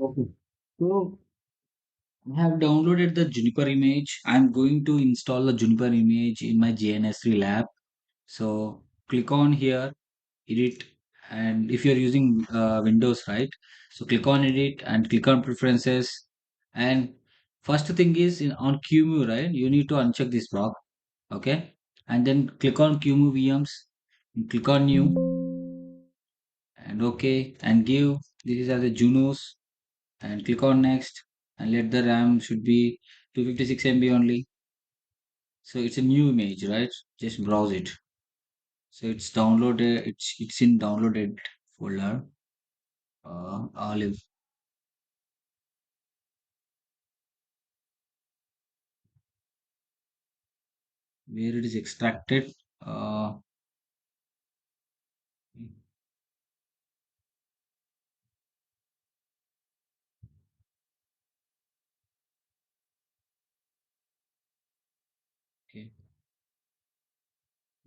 Okay. So I have downloaded the Juniper image. I'm going to install the Juniper image in my JNS3 lab. So click on here, edit, and if you're using Windows, right? So click on edit and click on preferences. And first thing is on QEMU, right? You need to uncheck this block, okay? And then click on QEMU VMs, and click on new, and okay, and give this is as a Junos, and click on next, and let the RAM should be 256 MB only. So it's a new image, right? Just browse it. So it's downloaded. It's in downloaded folder. Olive, where it is extracted. Uh, okay,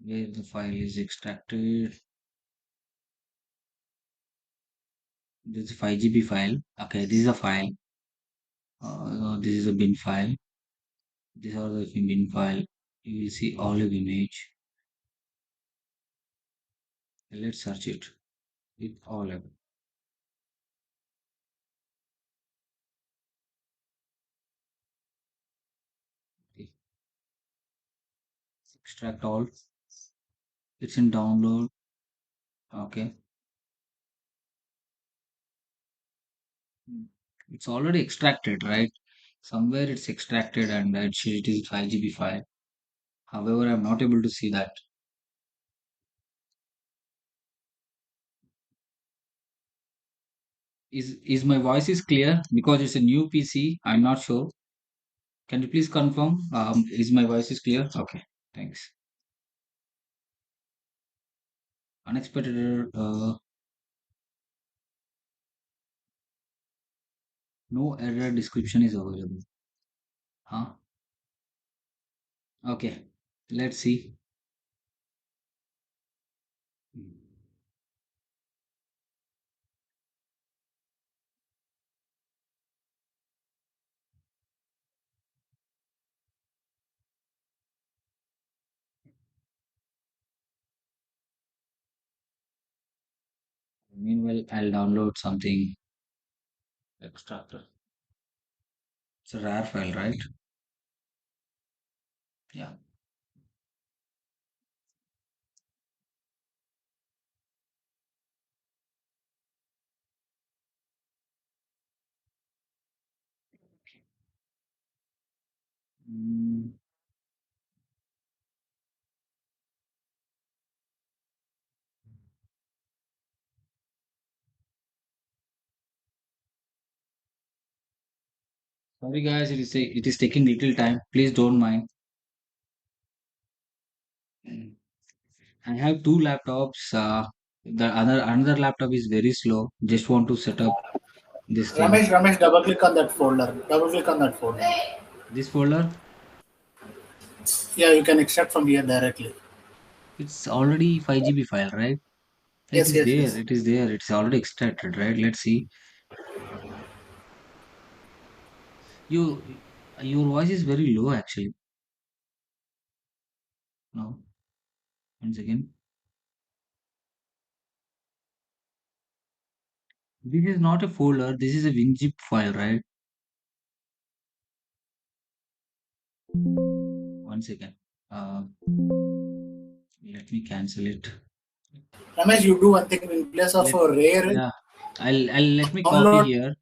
where the file is extracted. This is 5 GB file. Okay, this is a file. This is a bin file. These are the bin file. You will see olive image. Let's search it with olive. Okay. Extract all. It's in download. Okay. It's already extracted, right? Somewhere it's extracted and it is 5 GB file. However, I'm not able to see that. Is my voice is clear? Because it's a new PC. I'm not sure. Can you please confirm? Is my voice is clear? Okay. Thanks. Unexpected error. No error description is available. Huh? Okay. Let's see. Meanwhile, I'll download something extractor. It's a rare file, right? Yeah. Mm, sorry guys, it is taking little time. Please don't mind. Mm. I have two laptops. The other another laptop is very slow. Just want to set up this thing. Ramesh, double click on that folder. Double click on that folder. This folder, Yeah, you can extract from here directly. it's already 5 GB file, right? It Yes, is yes, there. yes. It is there. It's already extracted, right? Let's see. You, your voice is very low actually. No, once again. This is not a folder. This is a WinZip file, right? One second. Uh, let me cancel it. Ramesh, you do one thing in place of Let a rare Yeah. I'll let me copy download. here.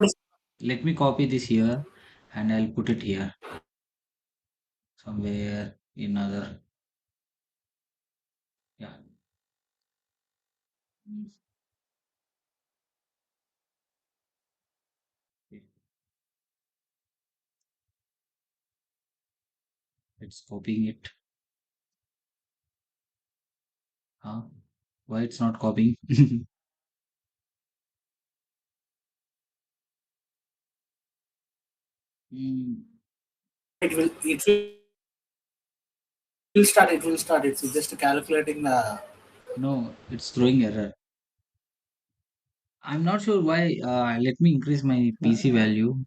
Let me copy this here, and I'll put it here somewhere in other. Yeah. Mm, okay. It's copying it. Huh? Why it's not copying? Mm, It will start. It will start. It's just calculating the. no, it's throwing error. I'm not sure why. Let me increase my PC value.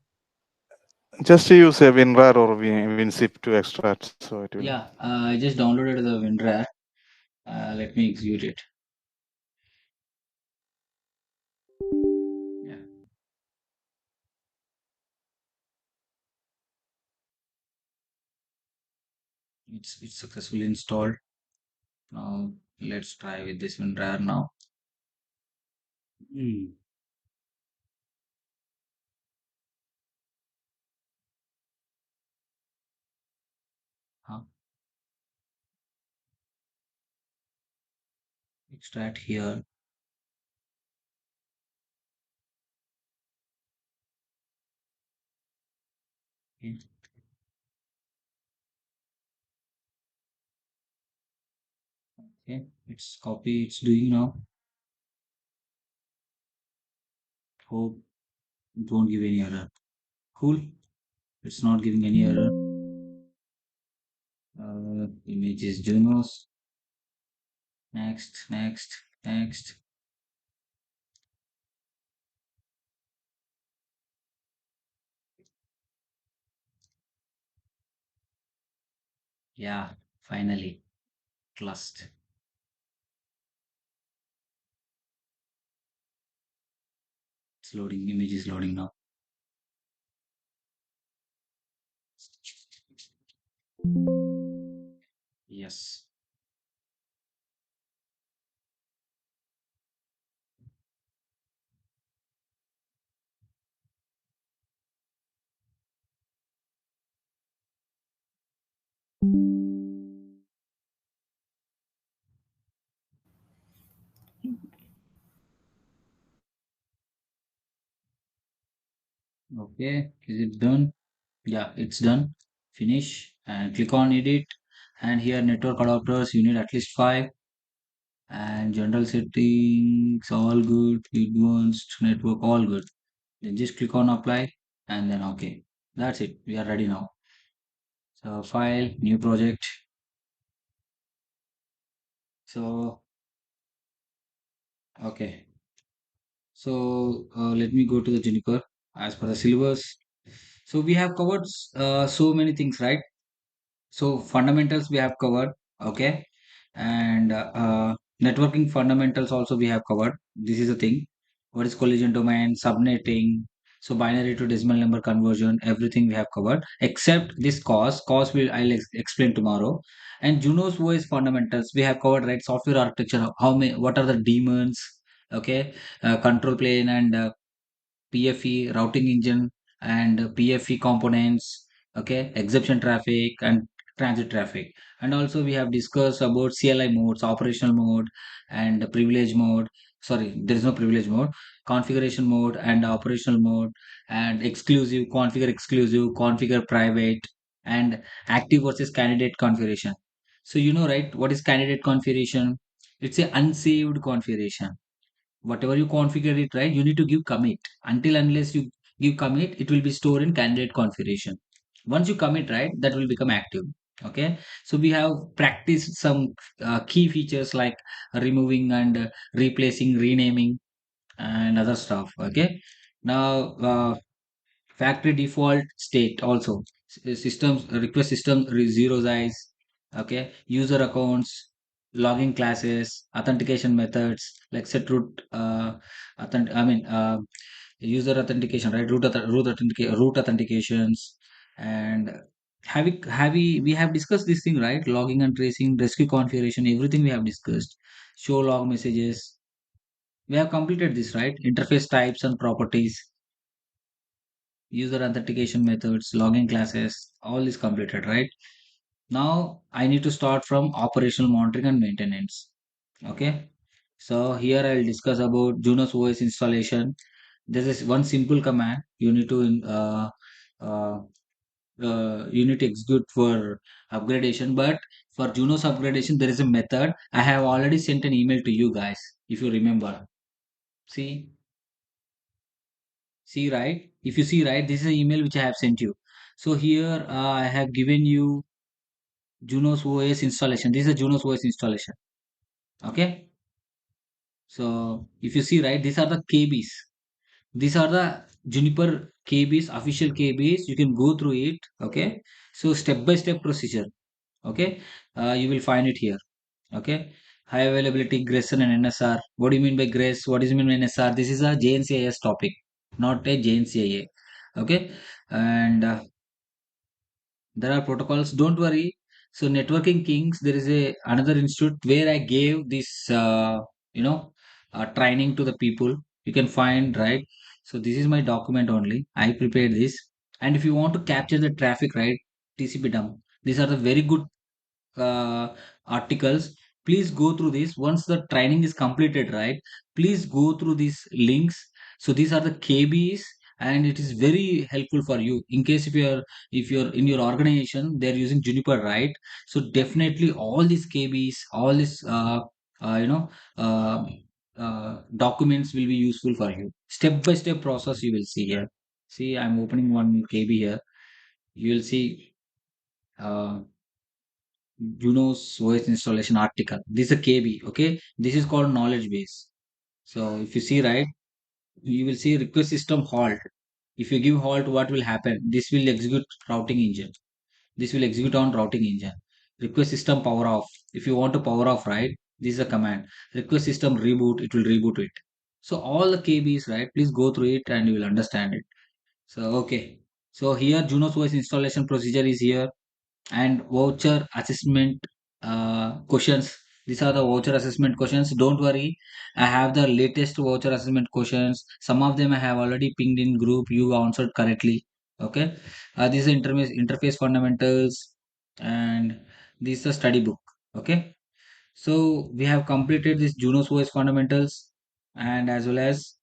Just use a WinRAR or WinZip to extract, so it will. Yeah, I just downloaded the WinRAR. Let me execute it. Yeah, it's successfully installed. Now let's try with this WinRAR now. Hmm. Huh? Extract here. Okay, okay. It's copy. It's doing now. Hope it won't give any error. Cool. It's not giving any error. Images Junos. Next, next, next. Yeah, finally. Trust. It's loading. Image is loading now. Yes. Okay. Is it done? Yeah, it's done. Finish and click on edit. And here network adapters, you need at least five. And general settings, all good. Advanced network, all good. Then just click on apply and then okay. That's it. We are ready now. So file, new project. So okay. So let me go to the Juniper as per the syllabus. So we have covered so many things, right? So fundamentals we have covered, okay, and networking fundamentals also we have covered. This is the thing. What is collision domain, subnetting, so binary to decimal number conversion, everything we have covered except this cause. Cause will I'll explain tomorrow. And Junos OS fundamentals we have covered, right? Software architecture, how many, what are the daemons, okay, control plane and PFE routing engine and PFE components, okay, exception traffic and transit traffic. And also we have discussed about CLI modes, operational mode and privilege mode. Sorry, there is no privilege mode, configuration mode and operational mode and exclusive, configure private and active versus candidate configuration. So you know, right, what is candidate configuration? It's a unsaved configuration. Whatever you configure it, right, you need to give commit. Until unless you give commit, it will be stored in candidate configuration. Once you commit, right, that will become active. Okay, so we have practiced some key features like removing and replacing, renaming and other stuff. Okay, now factory default state also, systems request system zero size, okay, user accounts, logging classes, authentication methods like set root I mean user authentication, right, root authentications. And we have discussed this thing, right, logging and tracing, rescue configuration, everything we have discussed. Show log messages, we have completed this, right, interface types and properties, user authentication methods, logging classes, all is completed, right? Now I need to start from operational monitoring and maintenance. Okay. So here I'll discuss about Junos OS installation. This is one simple command you need to uh, you need to execute for upgradation. But for Junos upgradation, there is a method. I have already sent an email to you guys, if you remember. See, see, right? If you see, right, this is an email which I have sent you. So here I have given you Junos OS installation. This is a Junos OS installation. Okay. So if you see, right, these are the KBs. These are the Juniper KBs, official KBs. You can go through it. Okay. So step by step procedure. Okay. You will find it here. Okay. High availability, Grayson and NSR. What do you mean by Grace? What does it mean by NSR? This is a JNCIS topic, not a JNCIA. Okay. And there are protocols. Don't worry. So networking kings, there is a another institute where I gave this you know training to the people. You can find, right. So this is my document only. I prepared this. And if you want to capture the traffic, right, TCP dump. These are the very good uh, articles. Please go through this once the training is completed, right. Please go through these links. So these are the KBs, and it is very helpful for you in case if you're in your organization they're using Juniper, right. So definitely all these KBs, all these uh, you know uh, documents will be useful for you. Step by step process you will see here. See, I'm opening one KB here. You will see uh, Junos OS installation article. This is a KB. Okay, this is called knowledge base. So if you see, right, you will see request system halt. If you give halt, what will happen? This will execute routing engine. This will execute on routing engine. Request system power off. If you want to power off, right, this is a command. Request system reboot. It will reboot it. So all the KBs, right? Please go through it and you will understand it. So okay. So here Junos OS installation procedure is here, and voucher assessment questions. These are the voucher assessment questions. Don't worry, I have the latest voucher assessment questions. Some of them I have already pinged in group. You answered correctly. Okay. This is interface fundamentals, and this is the study book. Okay. So we have completed this Junos OS fundamentals, and as well as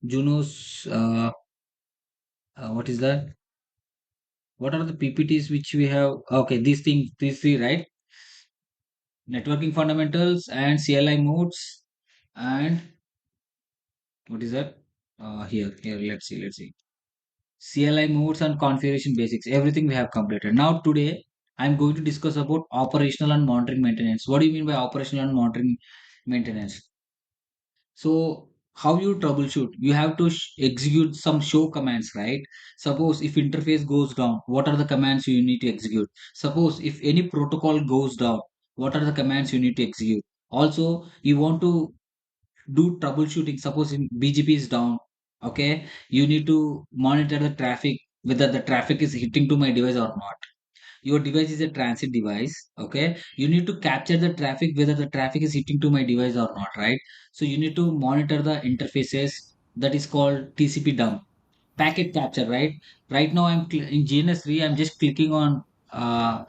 Junos. What is that? What are the PPTs which we have? Okay, these things, these three, right? Networking fundamentals and CLI modes, and what is that? Here, let's see. CLI modes and configuration basics. Everything we have completed. Now today, I'm going to discuss about operational and monitoring maintenance. What do you mean by operational and monitoring maintenance? So how you troubleshoot? You have to execute some show commands, right? Suppose if interface goes down, what are the commands you need to execute? Suppose if any protocol goes down, what are the commands you need to execute? Also, you want to do troubleshooting. Suppose in BGP is down, okay, you need to monitor the traffic, whether the traffic is hitting to my device or not. Your device is a transit device, okay, you need to capture the traffic, whether the traffic is hitting to my device or not, right. So you need to monitor the interfaces. That is called TCP dump. Packet capture, right. Right now in GNS3, I'm just clicking on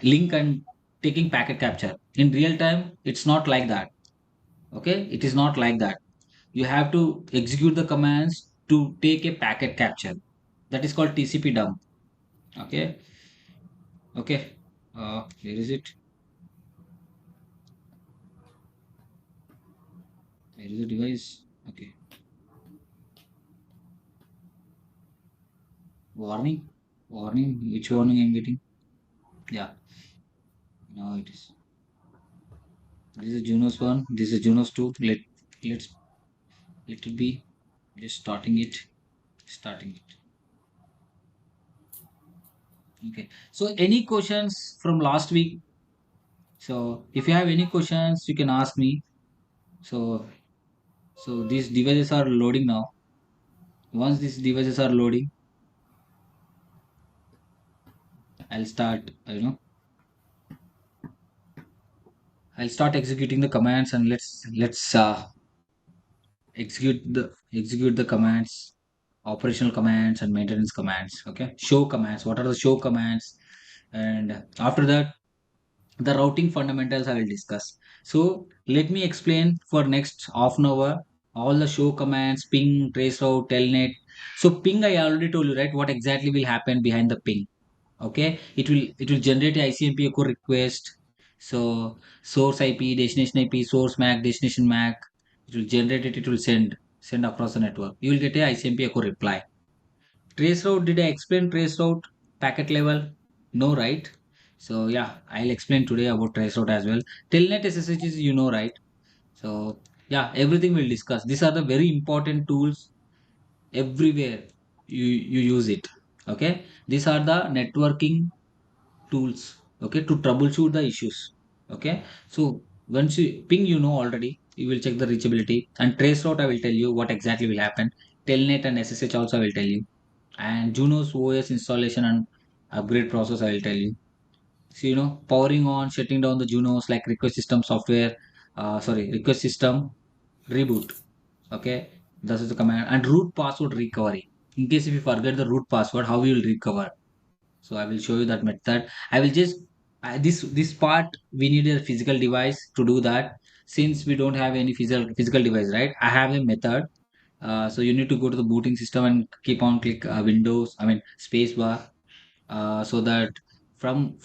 link and taking packet capture. In real time it's not like that. Okay, it is not like that. You have to execute the commands to take a packet capture. That is called TCP dump. Okay. Okay. Where is it? Where is the device? Okay. Warning. Warning. Which warning I'm getting? Yeah. Now it is. This is Junos one. This is Junos two. Let's let it be. Just starting it. Starting it. Okay. So any questions from last week? So if you have any questions, you can ask me. So these devices are loading now. Once these devices are loading, I'll start. I'll start executing the commands, and let's execute the commands, operational commands and maintenance commands. Okay, show commands. What are the show commands? And after that, the routing fundamentals I will discuss. So let me explain for next half an hour all the show commands: ping, traceroute, telnet. So ping, I already told you, right, what exactly will happen behind the ping. Okay, it will generate a ICMP echo request. So source IP, destination IP, source MAC, destination MAC, it will generate it. It will send across the network. You will get a ICMP echo reply. Trace route, did I explain trace route packet level? No, right? So yeah, I'll explain today about trace route as well. Telnet SSH is, right. So Yeah, everything we'll discuss. These are the very important tools everywhere you use it. Okay, these are the networking tools. Okay, to troubleshoot the issues. Okay, so once you ping, already, you will check the reachability and trace route. I will tell you what exactly will happen. Telnet and SSH also I will tell you, and Junos OS installation and upgrade process I will tell you. So, powering on, shutting down the Junos like request system software, request system reboot. Okay, this is the command and root password recovery. In case if you forget the root password, how you will recover? So I will show you that method. I will just this part we need a physical device to do that. Since we don't have any physical device, right? I have a method. So you need to go to the booting system and keep on click Windows. I mean space bar. So that from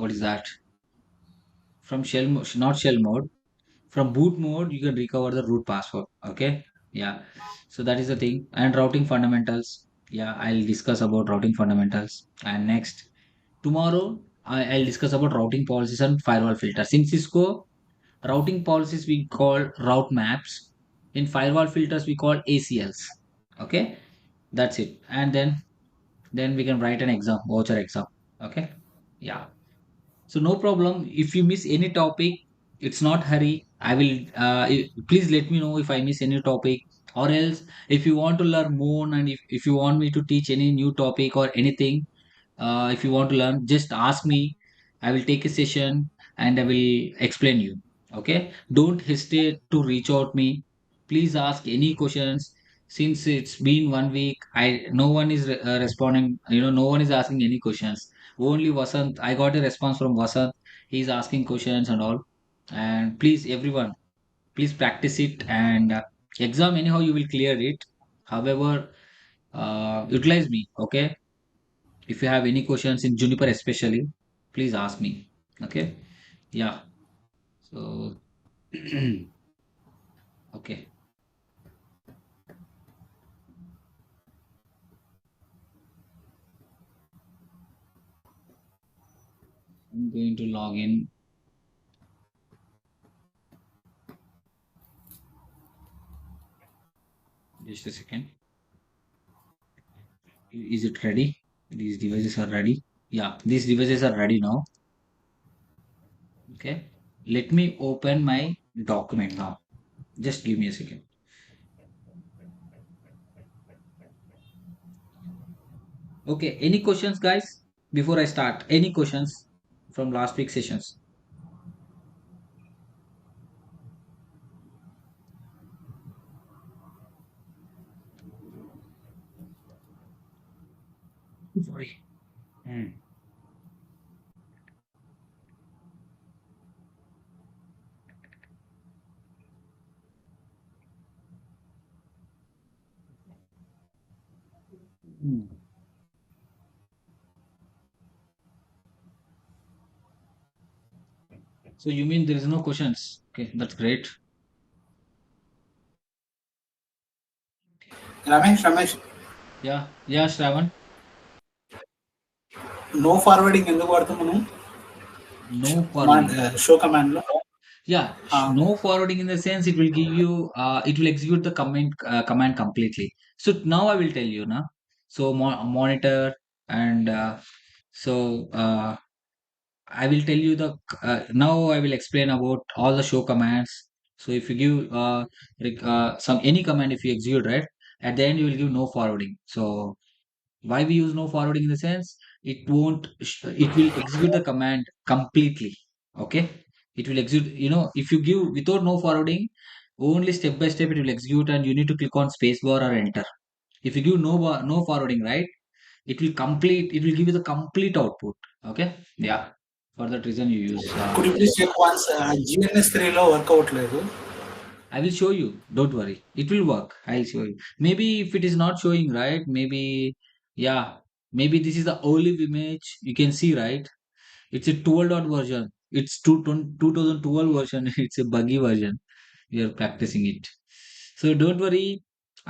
what is that? From not shell mode. From boot mode, you can recover the root password. Okay, yeah. So that is the thing. And routing fundamentals. Yeah, I'll discuss about routing fundamentals. And next tomorrow, I'll discuss about routing policies and firewall filters. In Cisco, routing policies we call route maps. In firewall filters, we call ACLs. Okay, that's it. And then we can write an exam, voucher exam. Okay, yeah. So no problem. If you miss any topic, it's not hurry. I will. Please let me know if I miss any topic, or else if you want to learn more and if you want me to teach any new topic or anything, if you want to learn, just ask me. I will take a session and I will explain you. Okay. Don't hesitate to reach out me. Please ask any questions. Since it's been 1 week, no one is responding. No one is asking any questions. Only Vasant. I got a response from Vasant. He's asking questions and all. And please, everyone, please practice it and exam anyhow you will clear it. However, utilize me. Okay, if you have any questions in Juniper especially, please ask me. Okay. Yeah. So okay. I'm going to log in just a second. Is it ready? These devices are ready. Yeah, these devices are ready now. Okay. Let me open my document now. Just give me a second. Okay. Any questions, guys? Before I start, any questions from last week sessions? Sorry. Hmm. Hmm. So you mean there is no questions? Okay, that's great. Ramesh, Yeah, yeah, Shravan. no forwarding ఎందుకు వాడతాం మనం No command forwarding. Show command లో Yeah, no forwarding in the sense it will give you, it will execute the command completely. So now I will tell you now. So monitor and I will tell you now I will explain about all the show commands. So if you give some any command if you execute right at the end you will give no forwarding. So why we use no forwarding in the sense it will execute the command completely. Okay, it will execute, if you give without no forwarding, only step by step it will execute and you need to click on spacebar or enter. If you give no forwarding, right, it will give you the complete output. Okay, yeah, for that reason you use could you please check once GNS3 లో work అవ్వట్లేదు I will show you. Don't worry. It will work. I'll show you. Maybe if it is not showing, right? Maybe, yeah. Maybe this is the olive image. You can see, right? It's a 12 dot version. It's 2012 version. It's a buggy version. We are practicing it. So don't worry.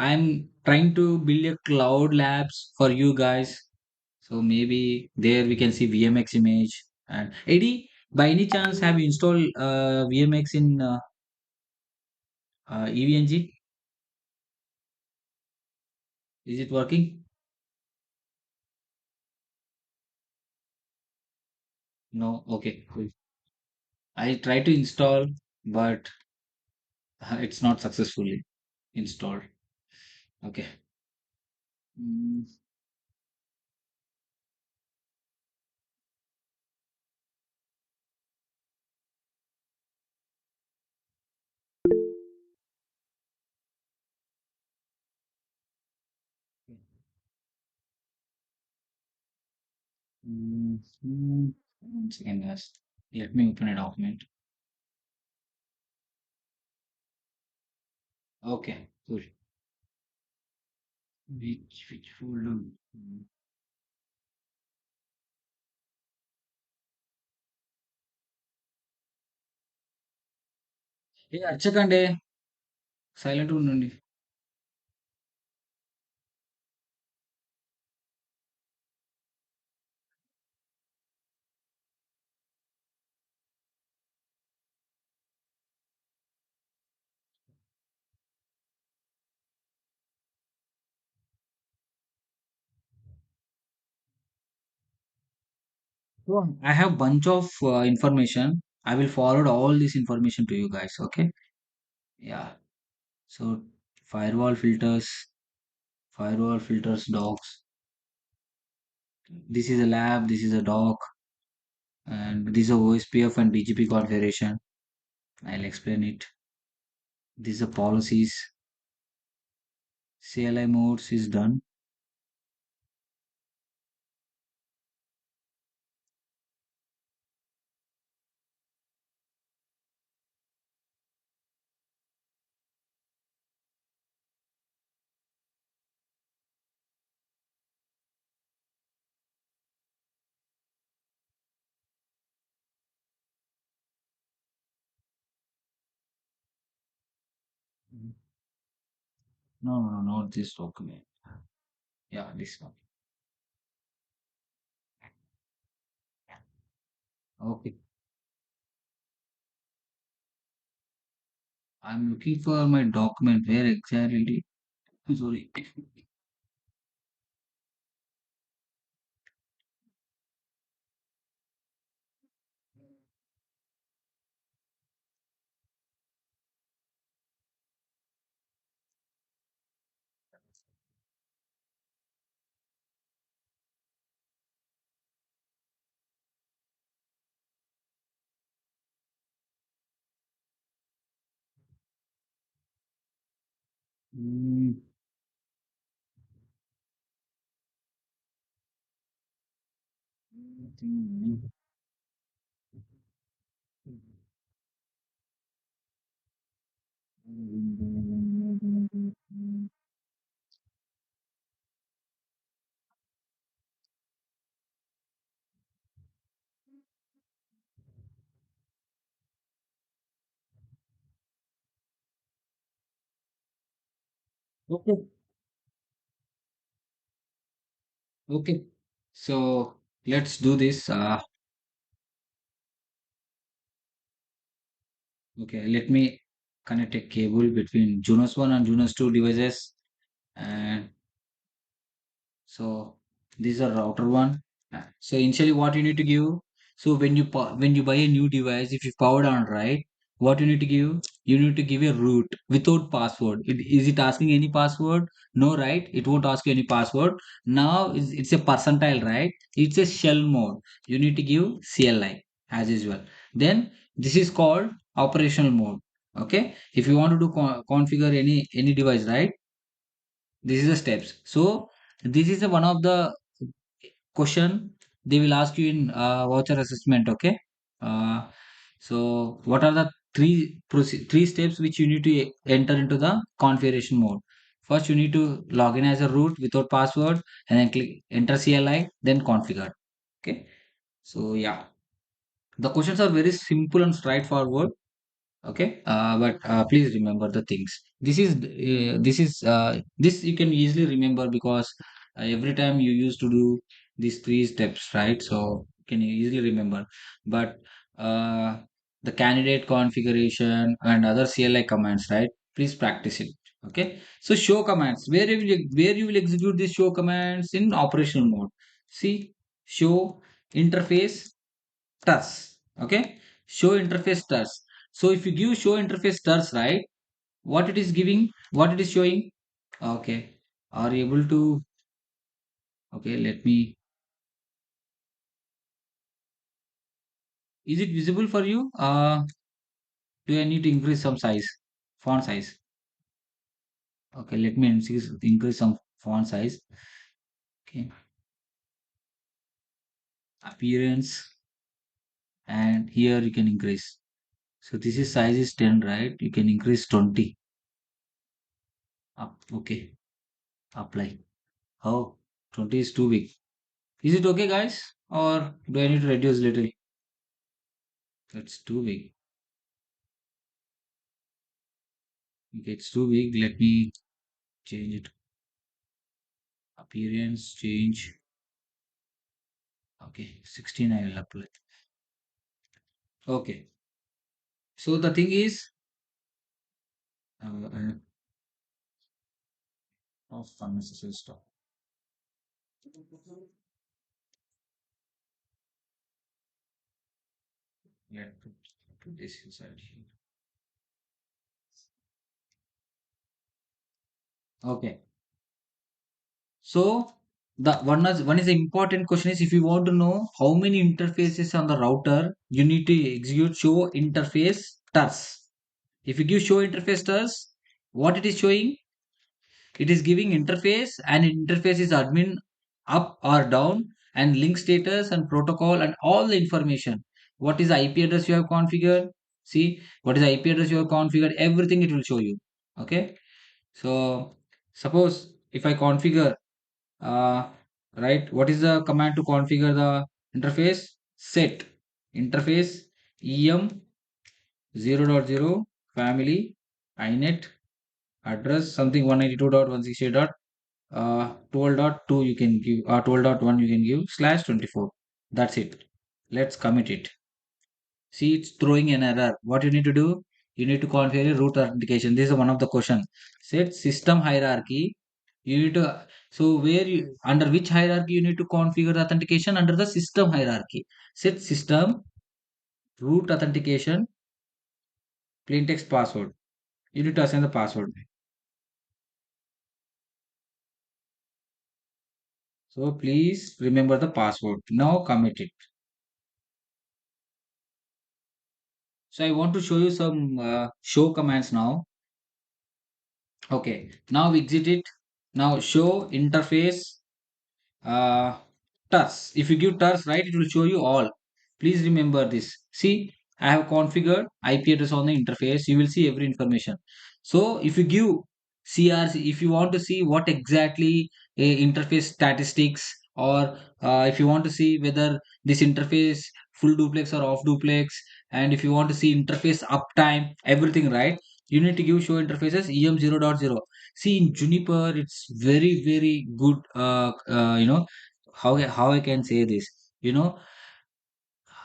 I'm trying to build a cloud labs for you guys. So maybe there we can see VMX image. And Eddie, by any chance, have you installed VMX in? EVNG, is it working? No. Okay, cool. I try to install, but it's not successfully installed. Okay. Mm, One second, guys. Let me open a document. Okay, cool. Which folder? ఏ అర్చకండి silent ఉండండి. So I have bunch of information. I will forward all this information to you guys. Okay. Yeah. So firewall filters, firewall filters docs. This is a lab. This is a doc, and this is a OSPF and BGP configuration. I'll explain it. These are policies. CLI modes is done. No, no, no, not this document. Yeah, this one. Okay. I'm looking for my document. Where exactly? Sorry. Mm, nothing. Okay. Okay. So let's do this. Okay. Let me connect a cable between Junos 1 and Junos 2 devices. And so these are router one. So initially what you need to give. So when you buy a new device, if you powered on, right, what you need to give? You need to give a root without password. Is it asking any password? No, right? It won't ask you any password. Now it's a percentile, right? It's a shell mode. You need to give CLI as usual. Then this is called operational mode. Okay. If you want to do configure any device, right? This is the steps. So this is one of the question they will ask you in voucher assessment. Okay. So what are the three steps which you need to enter into the configuration mode? First, you need to log in as a root without password, and then click enter CLI, then configure. Okay. So yeah, the questions are very simple and straightforward. Okay, but please remember the things. This you can easily remember because every time you used to do these three steps, right? So you can easily remember. But uh, the candidate configuration and other CLI commands, right? Please practice it. Okay. So show commands. Where you will execute these show commands in operational mode. See, show interface tars. Okay. Show interface tars. So if you give show interface tars, right, what it is giving, what it is showing. Okay. Are you able to? Okay. Let me. Is it visible for you? Do I need to increase some size, font size? Okay. Let me increase some font size. Okay. Appearance, and here you can increase. So this is size is 10, right? You can increase 20 up. Okay. Apply. Oh, 20 is too big. Is it okay, guys? Or do I need to reduce little? That's too big. Okay, it's too big. Let me change it. Appearance change. Okay, 16 I will apply. Okay. So the thing is, of unnecessary stuff. Let me put this inside here. Okay. So the one is the important question is, if you want to know how many interfaces on the router, you need to execute show interface tars. If you give show interface tars, what it is showing? It is giving interface, and interface is admin up or down, and link status and protocol and all the information. What is the IP address you have configured? See, what is the IP address you have configured? Everything it will show you. Okay. So suppose if I configure, uh, right, what is the command to configure the interface? Set interface em 0.0 family inet address something 192.168.12.2 you can give, 12.1 you can give /24. That's it. Let's commit it. See, it's throwing an error. What you need to do? You need to configure root authentication. This is one of the question. Set system hierarchy. You need to, so where you, under which hierarchy you need to configure the authentication? Under the system hierarchy. Set system root authentication plain text password. You need to assign the password. So please remember the password. Now commit it. So I want to show you some show commands now. Okay, now exit it. Now show interface uh, tars. If you give tars, right, it will show you all. Please remember this. See, I have configured IP address on the interface. You will see every information. So if you give CRC, if you want to see what exactly a interface statistics, or if you want to see whether this interface full duplex or off duplex, and if you want to see interface uptime, everything, right, you need to give show interfaces em0.0. See, in Juniper, it's very, very good. How I can say this. You know,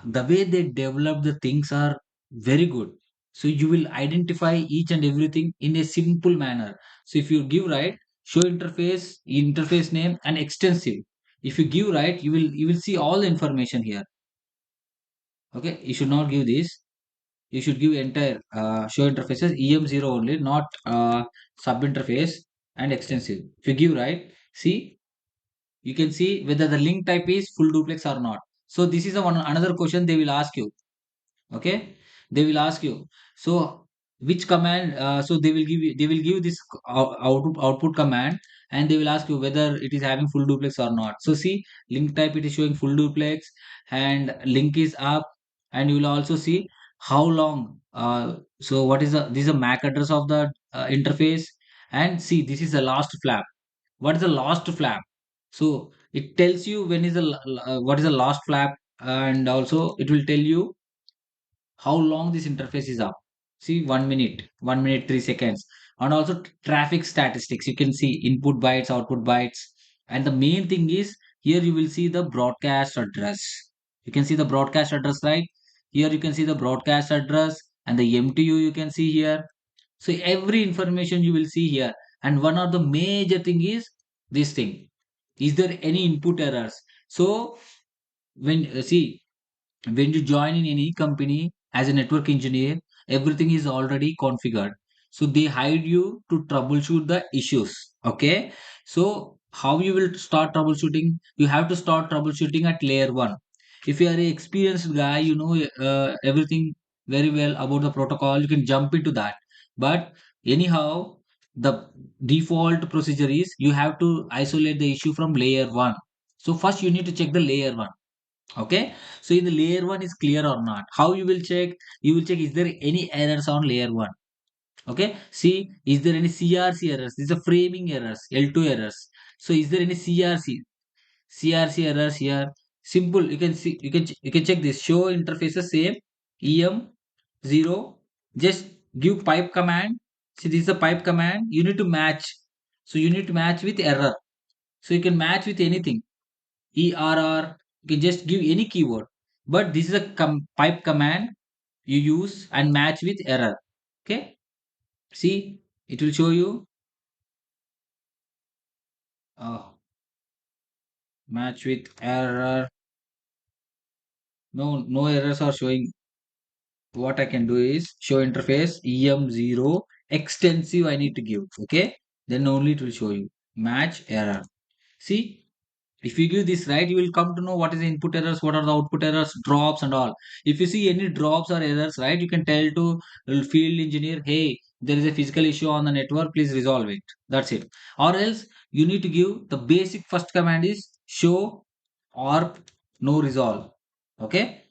the way they develop the things are very good. So you will identify each and everything in a simple manner. So if you give right, show interface name and extensive. If you give right, you will see all the information here. Okay, you should not give this. You should give entire show interfaces em0 only, not sub interface and extensive. If you give right, see, you can see whether the link type is full duplex or not. So this is another question they will ask you. Okay, they will ask you. So which command? So they will give this output command, and they will ask you whether it is having full duplex or not. So see, link type it is showing full duplex, and link is up, and you will also see how long. So what is the, this is the MAC address of the interface, and see, this is the last flap. What is the last flap? So it tells you when is the what is the last flap, and also it will tell you how long this interface is up. See, 1 minute, 1 minute 3 seconds, and also traffic statistics. You can see input bytes, output bytes, and the main thing is, here you will see the broadcast address. You can see the broadcast address, right? Here you can see the broadcast address and the MTU you can see here. So every information you will see here. And one of the major thing is this thing. Is there any input errors? So when see, when you join in any company as a network engineer, everything is already configured. So they hide you to troubleshoot the issues. Okay. So how you will start troubleshooting? You have to start troubleshooting at layer one. If you are a experienced guy, you know everything very well about the protocol, you can jump into that. But anyhow, the default procedure is you have to isolate the issue from layer one. So first you need to check the layer one. Okay, so in the layer one is clear or not. How you will check? You will check is there any errors on layer one. Okay, see, is there any CRC errors? These are framing errors, L2 errors. So is there any CRC errors here? Simple, you can see, you can check this. Show interfaces same EM0. Just give pipe command. See, this is a pipe command. You need to match. So you need to match with error. So you can match with anything. ERR, you can just give any keyword. But this is a pipe command you use and match with error. Okay, see, it will show you uh, match with error. No errors are showing. What I can do is show interface EM0 extensive I need to give. Okay, then only it will show you match error. See, if you give this right, you will come to know what is the input errors, what are the output errors, drops and all. If you see any drops or errors, right, you can tell to field engineer, hey, there is a physical issue on the network, please resolve it. That's it. Or else you need to give the basic first command is show or no resolve. Okay,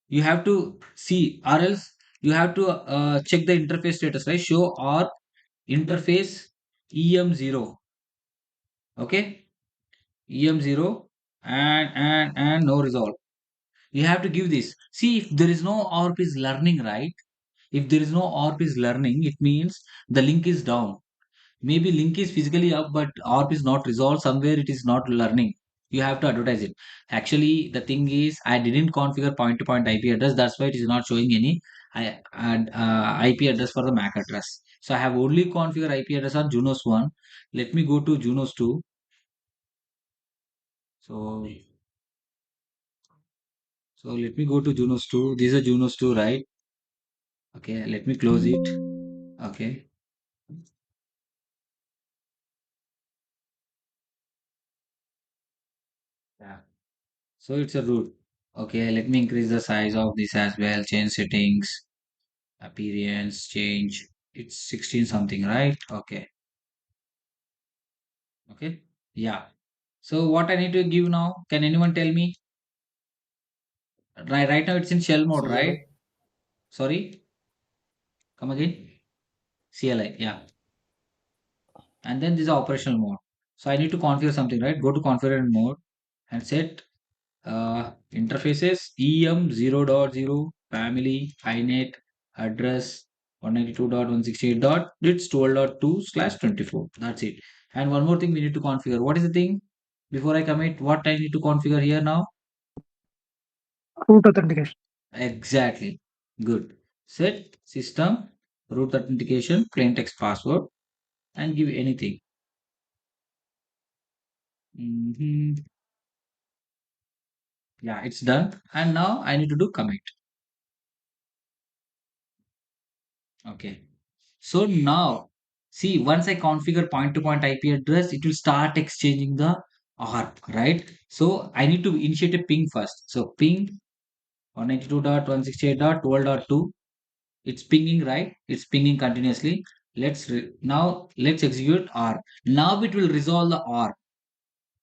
you have to see, or else you have to check the interface status, right? Show or interface EM0. Okay, EM0 and no resolve. You have to give this. See, if there is no ARP is learning, right? If there is no ARP is learning, it means the link is down. Maybe link is physically up, but ARP is not resolved. Somewhere it is not learning. You have to advertise it. Actually, the thing is, I didn't configure point-to-point IP address. That's why it is not showing any IP address for the MAC address. So I have only configured IP address on Junos 1. Let me go to Junos 2. So, so let me go to Junos 2. This is a Junos 2, right? Okay, let me close it. Okay. Yeah. So it's a root. Okay, let me increase the size of this as well. Change settings, appearance, change. It's 16 something, right? Okay. Okay. Yeah. So what I need to give now? Can anyone tell me? Right now it's in shell mode, right? CLI. Sorry, come again. CLI, yeah. And then this is operational mode. So I need to configure something, right? Go to configure mode and set interfaces EM0.0 family inet address 192.168.it's12.2/24. That's it. And one more thing we need to configure. What is the thing? Before I commit, what I need to configure here now? Root authentication. Exactly. Good. Set system root authentication plain text password and give anything. Mhm. Yeah, it's done. And now I need to do commit. Okay. So now, see, once I configure point-to-point IP address, it will start exchanging the ARP, right? So I need to initiate a ping first. So ping 192.168.12.2. It's pinging, right? It's pinging continuously. Now let's execute ARP. Now it will resolve the ARP.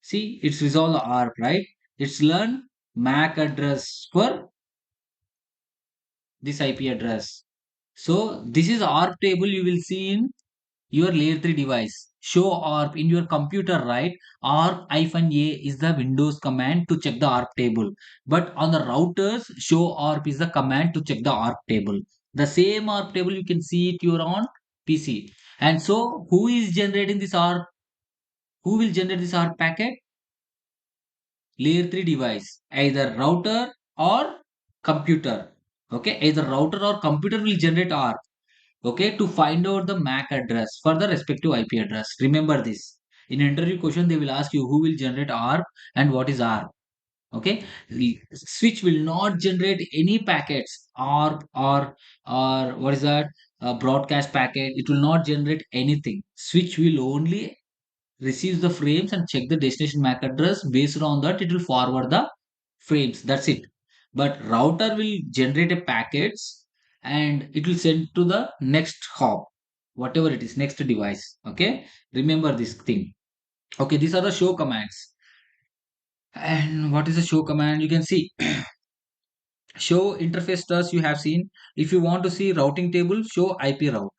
See, it's resolved the ARP, right? It's learn MAC address for this IP address. So this is ARP table you will see in your layer 3 device. Show ARP in your computer, right? ARP-A is the Windows command to check the ARP table. But on the routers, show ARP is the command to check the ARP table. The same ARP table you can see it your on PC. And so who is generating this ARP? Who will generate this ARP packet? Layer 3 device, either router or computer. Okay, either router or computer will generate ARP. Okay, to find out the MAC address for the respective IP address. Remember this. In interview question, they will ask you who will generate ARP and what is ARP. Okay, the switch will not generate any packets or what is that, broadcast packet. It will not generate anything. Switch will only receives the frames and check the destination MAC address. Based on that, it will forward the frames. That's it. But router will generate a packets and it will send to the next hop, whatever it is, next device. Okay, remember this thing. Okay, these are the show commands. And what is the show command? You can see show interface does you have seen. If you want to see routing table, show IP route.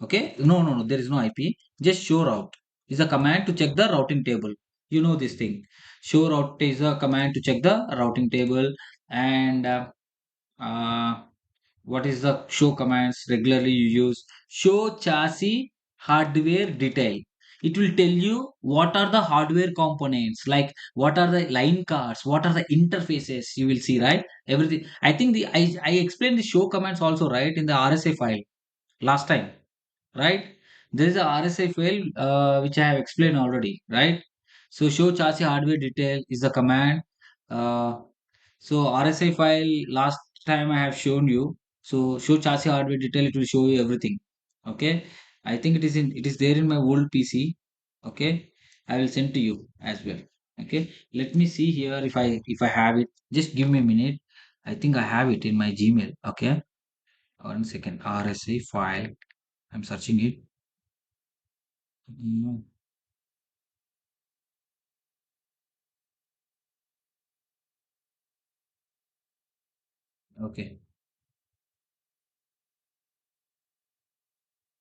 Okay, no, there is no IP. Just show route is a command to check the routing table. You know this thing. Show route is a command to check the routing table. And uh, what is the show commands regularly you use? Show chassis hardware detail. It will tell you what are the hardware components, like what are the line cards, what are the interfaces. You will see, right? Everything. I think I explained the show commands also, right, in the RSA file last time, right? There is a RSA file which I have explained already, right? So show chassis hardware detail is the command. uh, so RSI file last time I have shown you. So show chassis hardware detail, it will show you everything. Okay. I think it is there in my old PC. Okay. I will send to you as well. Okay. Let me see here if I have it. Just give me a minute. I think I have it in my Gmail. Okay. 1 second. RSI file. I'm searching it. Mm, okay.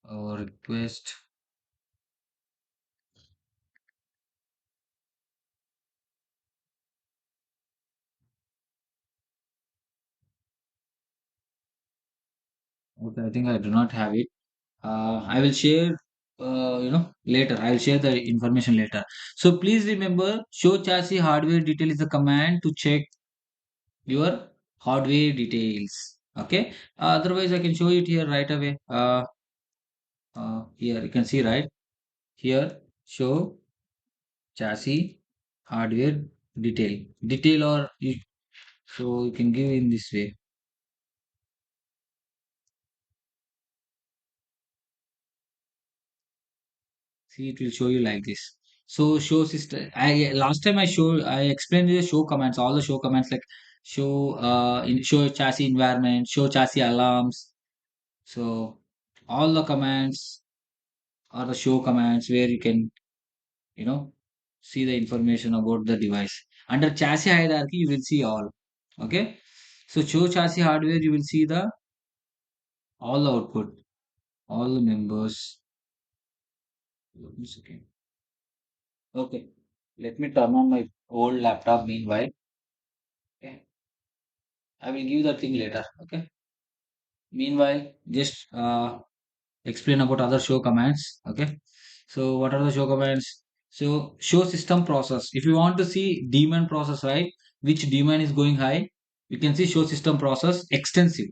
Request. Okay. I think I do not have it. I will share, later. I will share the information later. So please remember, show chassis hardware detail is the command to check your hardware details. Okay. Otherwise, I can show it here right away. Here you can see, right here, show chassis hardware detail, or so you can give in this way. See, it will show you like this. So show system. I last time I explained the show commands, all the show commands, like show show chassis environment, show chassis alarms. So all the commands are the show commands where you can, you know see the information about the device. Under chassis hierarchy, you will see all. Okay. So show chassis hardware, you will see the all the output, all the members. Okay. Okay. Let me turn on my old laptop meanwhile. Okay. I will give the thing later. Okay. Meanwhile, just explain about other show commands. Okay. So what are the show commands? So show system process. If you want to see daemon process, right? Which daemon is going high? You can see show system process extensive.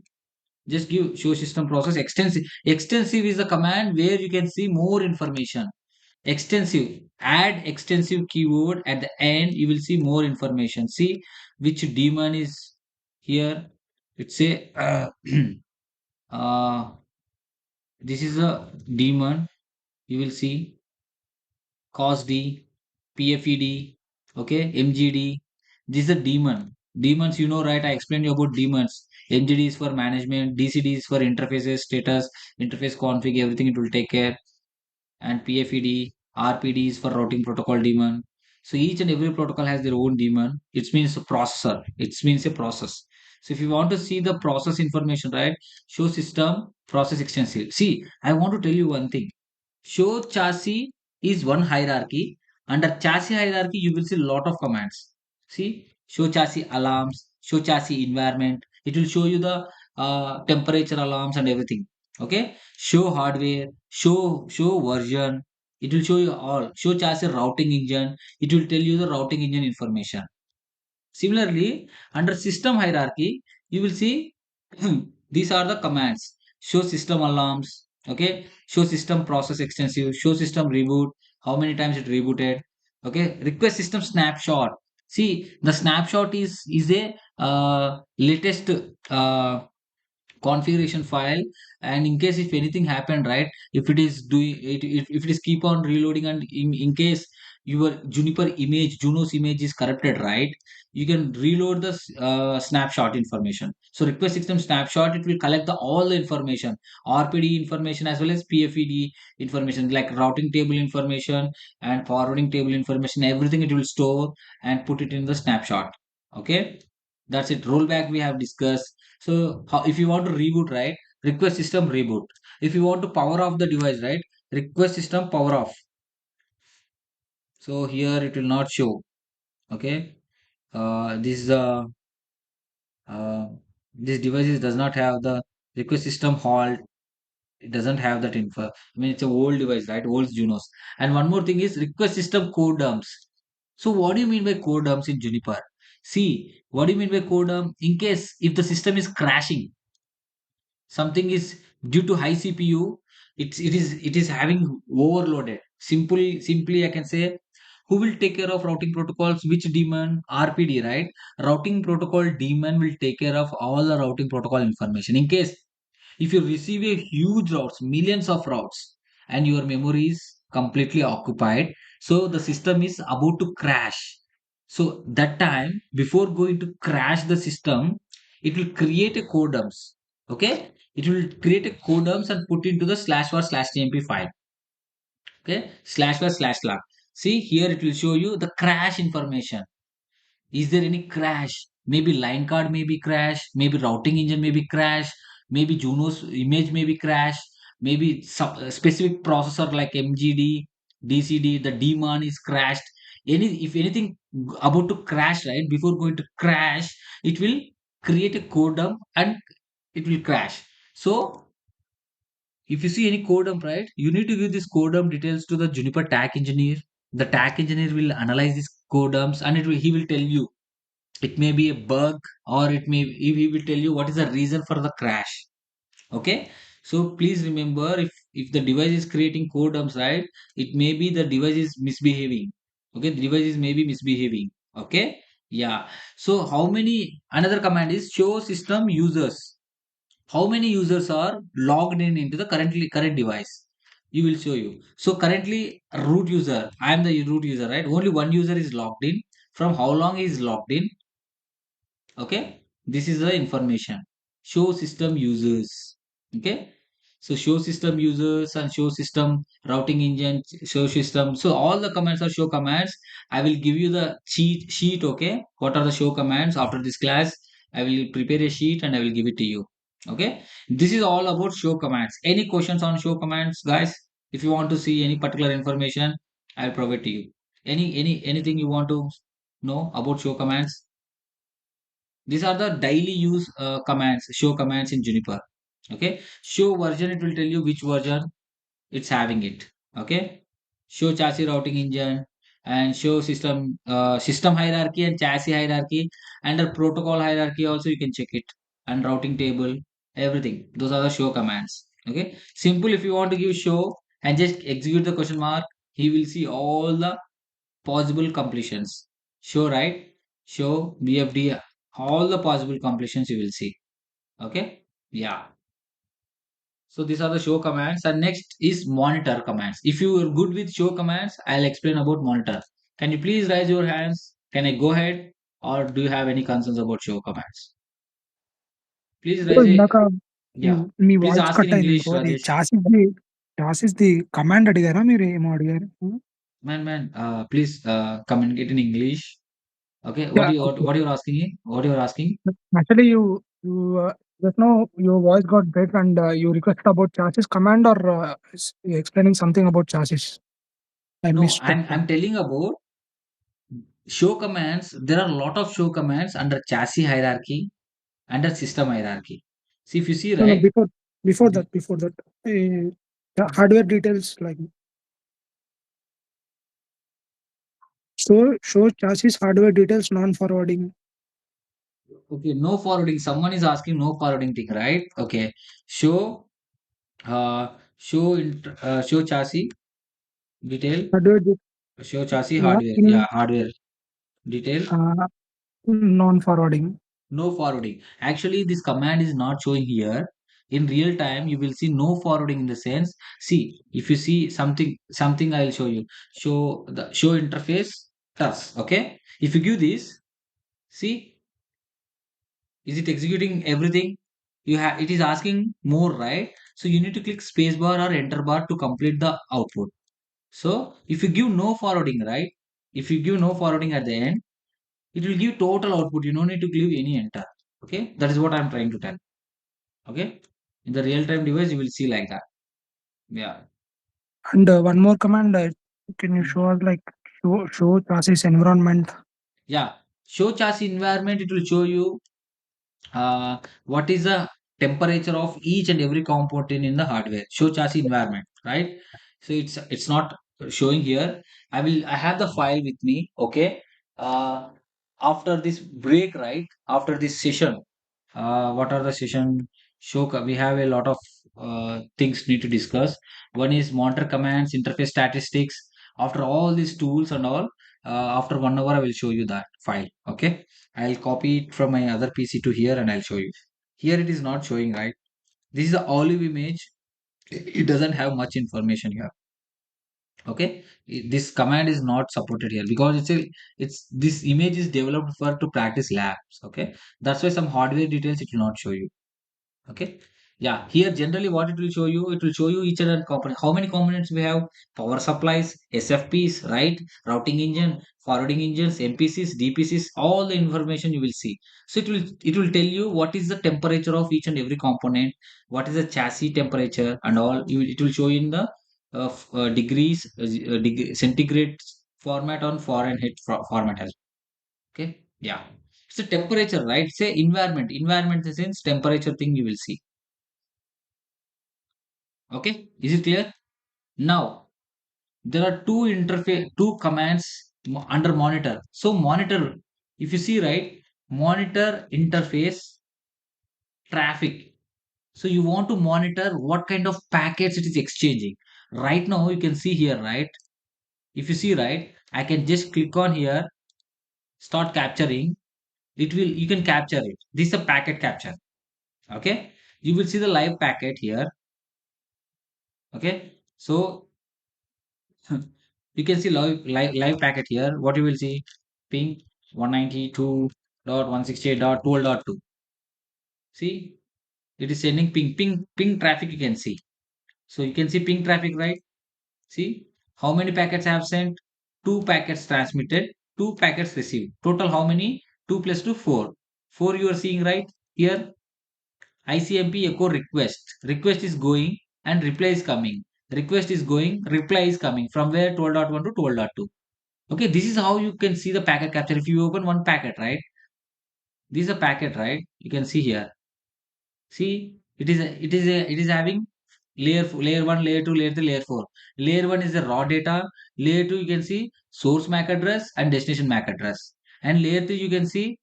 Just give show system process extensive. Extensive is the command where you can see more information. Extensive. Add extensive keyword at the end. You will see more information. See which daemon is here. It's a uh, this is a daemon. You will see COSD, PFED, okay, MGD. This is a daemon. Daemons, you know, right? I explained you about daemons. MGD is for management, DCD is for interfaces, status, interface config, everything it will take care. And PFED, RPD is for routing protocol daemon. So each and every protocol has their own daemon. It means a processor. It means a process. So if you want to see the process information, right? Show system process extensive. See, I want to tell you one thing. Show chassis is one hierarchy. Under chassis hierarchy, you will see a lot of commands. See, show chassis alarms, show chassis environment. It will show you the temperature alarms and everything. Okay. Show hardware, show version. It will show you all. Show chassis routing engine. It will tell you the routing engine information. Similarly, under system hierarchy, you will see these are the commands. Show system alarms, Okay, show system process extensive, show system reboot, how many times it rebooted. Okay, request system snapshot. See, the snapshot is a latest uh, configuration file, and in case if anything happened, right, if it is doing it, if it is keep on reloading, and in case your Juniper image, Junos image is corrupted, right, you can reload the snapshot information. So request system snapshot, it will collect the all the information, RPD information as well as PFED information, like routing table information and forwarding table information, everything it will store and put it in the snapshot. Okay, that's it. Rollback we have discussed. So if you want to reboot, right, request system reboot. If you want to power off the device, right, request system power off. So here it will not show. Okay, this is uh, this device does not have the request system halt. It doesn't have that info. I mean, it's a old device, right? Old Junos. And one more thing is request system code dumps. So what do you mean by code dumps in Juniper? See, what do you mean by code dump? In case if the system is crashing, something is due to high CPU, it is having overloaded. Simply I can say, who will take care of routing protocols? Which daemon? RPD, right? Routing protocol daemon will take care of all the routing protocol information. In case if you receive a huge routes, millions of routes, and your memory is completely occupied, so the system is about to crash. So that time, before going to crash the system, it will create a code dumps. Okay, it will create a code dumps and put into the slash var slash tmp file. Okay, slash var slash log. See here, it will show you the crash information. Is there any crash? Maybe line card may be crash, maybe routing engine may be crash, maybe Juno's image may be crash, maybe specific processor like MGD, DCD, the daemon is crashed. If anything about to crash, right, before going to crash, it will create a code dump and it will crash. So if you see any code dump, right, you need to give this code dump details to the Juniper TAC engineer. The TAC engineer will analyze these code dumps, and he will tell you, it may be a bug, or it may he will tell you what is the reason for the crash. Okay, so please remember, if the device is creating code dumps, right, it may be the device is misbehaving. Okay, the device is maybe misbehaving. Okay, yeah. So how many, another command is show system users. How many users are logged in into the current device, you will show you. So currently root user, I am the root user, right, only one user is logged in. From how long he is logged in? Okay, this is the information. Show system users. Okay, so show system users and show system routing engine, show system. So all the commands are show commands. I will give you the cheat sheet. Okay, what are the show commands? After this class, I will prepare a sheet and I will give it to you. Okay, this is all about show commands. Any questions on show commands, guys? If you want to see any particular information, I'll provide to you. Anything you want to know about show commands? These are the daily use commands, show commands in Juniper. Okay, show version, it will tell you which version it's having it. Okay, show chassis routing engine, and show system hierarchy and chassis hierarchy, and the protocol hierarchy also you can check it, and routing table, everything. Those are the show commands. Okay, simple. If you want to give show and just execute the question mark, he will see all the possible completions. Show, right? Show BFD, all the possible completions you will see. Okay. Yeah. So these are the show commands. And next is monitor commands. If you are good with show commands, I'll explain about monitor. Can you please raise your hands? Can I go ahead? Or do you have any concerns about show commands? Please so raise ఇందాక it. Me Yeah. Me Please voice ask in cut అయింది English, ఇంకో అది Rajesh. Chassis the command అడిగారా మీరు ఏమో అడిగారు Man, please communicate in English. Okay. Okay What you're asking? What you're asking? Actually you just now your voice got break and you requested about chassis command or explaining something about chassis. I No, missed that I'm part. telling about show commands. There are a lot of show commands under chassis hierarchy, under system hierarchy. See, if you see, No, no, right? before that, the hardware details like show chassis hardware details non-forwarding. Okay, no forwarding. Someone is asking no forwarding thing, right? Okay, show show chassis detail, Hardware show chassis yeah, hardware. Yeah, in hardware detail. non-forwarding. No forwarding. Actually, this command is not showing here. In real time, you will see no forwarding in the sense. See, if you see something I'll show you. Show interface task. Okay. If you give this, see, is it executing everything? It is asking more, right? So you need to click spacebar or enter bar to complete the output. So if you give no forwarding, right? If you give no forwarding at the end, it will give total output. You don't need to give any enter. Okay, that is what I'm trying to tell. Okay, in the real-time device, you will see like that. Yeah. And one more command, can you Mhm. show us like show chassis environment? Yeah. Show chassis environment. It will show you what is the temperature of each and every component in the hardware. Show chassis environment, right? So it's not showing here. I have the file with me. Okay. Uh, After this break, right? After this session, what are the session we have a lot of things need to discuss. One is monitor commands, interface statistics. After all these tools and all, after 1 hour I will show you that file. Okay, I'll copy it from my other PC to here and I'll show you. Here it is not showing, right? This is the olive image. It doesn't have much information here. Okay, this command is not supported here because it's this image is developed for to practice labs. Okay, that's why some hardware details it will not show you. Okay, yeah, here generally what it will show you, it will show you each other component, how many components we have: power supplies, SFPs, right, routing engine, forwarding engines, MPCs, DPCs, all the information you will see. So it will tell you what is the temperature of each and every component, what is the chassis temperature and all. It will show you in the degrees, centigrade format on Fahrenheit format as well. Okay, yeah, it's a temperature, right? Say environment in the sense temperature thing you will see. Okay, is it clear? Now there are two commands under monitor. So monitor, if you see, right, monitor interface traffic. So you want to monitor what kind of packets it is exchanging. Right now you can see here, right? If you see, right, I can just click on here, start capturing. It will You can capture it. This is a packet capture. Okay, you will see the live packet here. Okay, so you can see live packet here. What you will see, ping 192.168.12.2. See, it is sending ping traffic. You can see. So you can see ping traffic, right? See how many packets I have sent. Two packets transmitted, two packets received. Total how many? Two plus two, four. Four you are seeing, right here. ICMP echo request. Request is going and reply is coming. Request is going, reply is coming. From where? 12.1 to 12.2. Okay, this is how you can see the packet capture. If you open one packet, right? This is a packet, right? You can see here. See, it is having layer one, layer two, layer three, layer four. Layer one is the raw data. Layer two you can see source MAC address and destination MAC address. And layer three you can see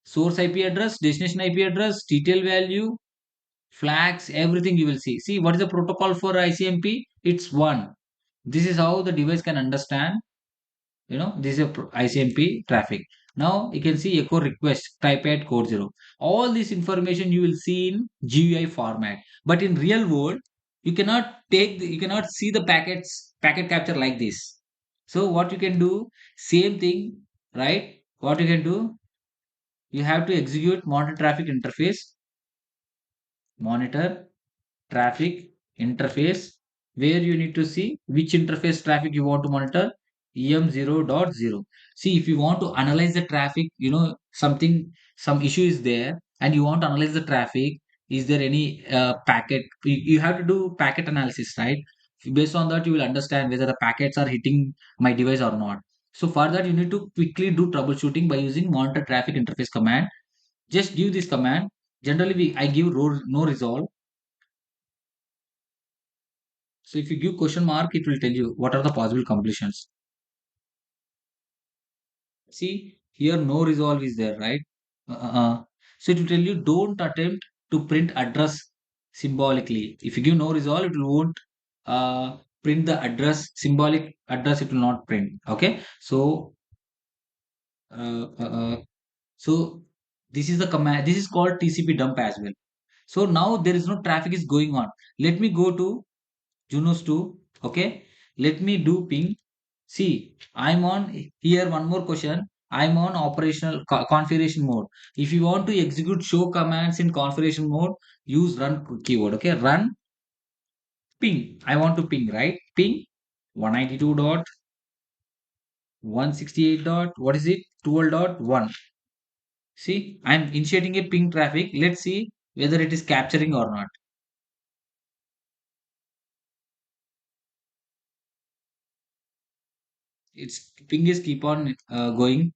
source IP address, destination IP address, TTL value, flags, everything you will see. See, what is the protocol for ICMP? It's one. This is how the device can understand. This is a ICMP traffic. Now you can see echo request type at code 0. All this information you will see in GUI format. But in real world, you cannot see the packet capture like this. So what you can do, same thing, right? What you can do, you have to execute monitor traffic interface, where you need to see which interface traffic you want to monitor. em0.0. See, if you want to analyze the traffic, some issue is there and you want to analyze the traffic, is there any packet, you have to do packet analysis, right? Based on that you will understand whether the packets are hitting my device or not. So for that you need to quickly do troubleshooting by using monitor traffic interface command. Just give this command. Generally I give no resolve. So if you give question mark, it will tell you what are the possible completions. See, here no resolve is there, right? So it will tell you don't attempt to print address symbolically. If you give no resolve, it will won't print the address, symbolic address, it will not print. Okay, uh, uh, uh, so this is the command, this is called TCP dump as well. So now there is no traffic is going on. Let me go to Junos 2. Okay, let me do ping. See, I'm on here. One more question. I'm on operational configuration mode. If you want to execute show commands in configuration mode, use run keyword. Okay, run ping. I want to ping, right? Ping 192.168. What is it? 12.1. See, I'm initiating a ping traffic. Let's see whether it is capturing or not. Its ping is keep on going.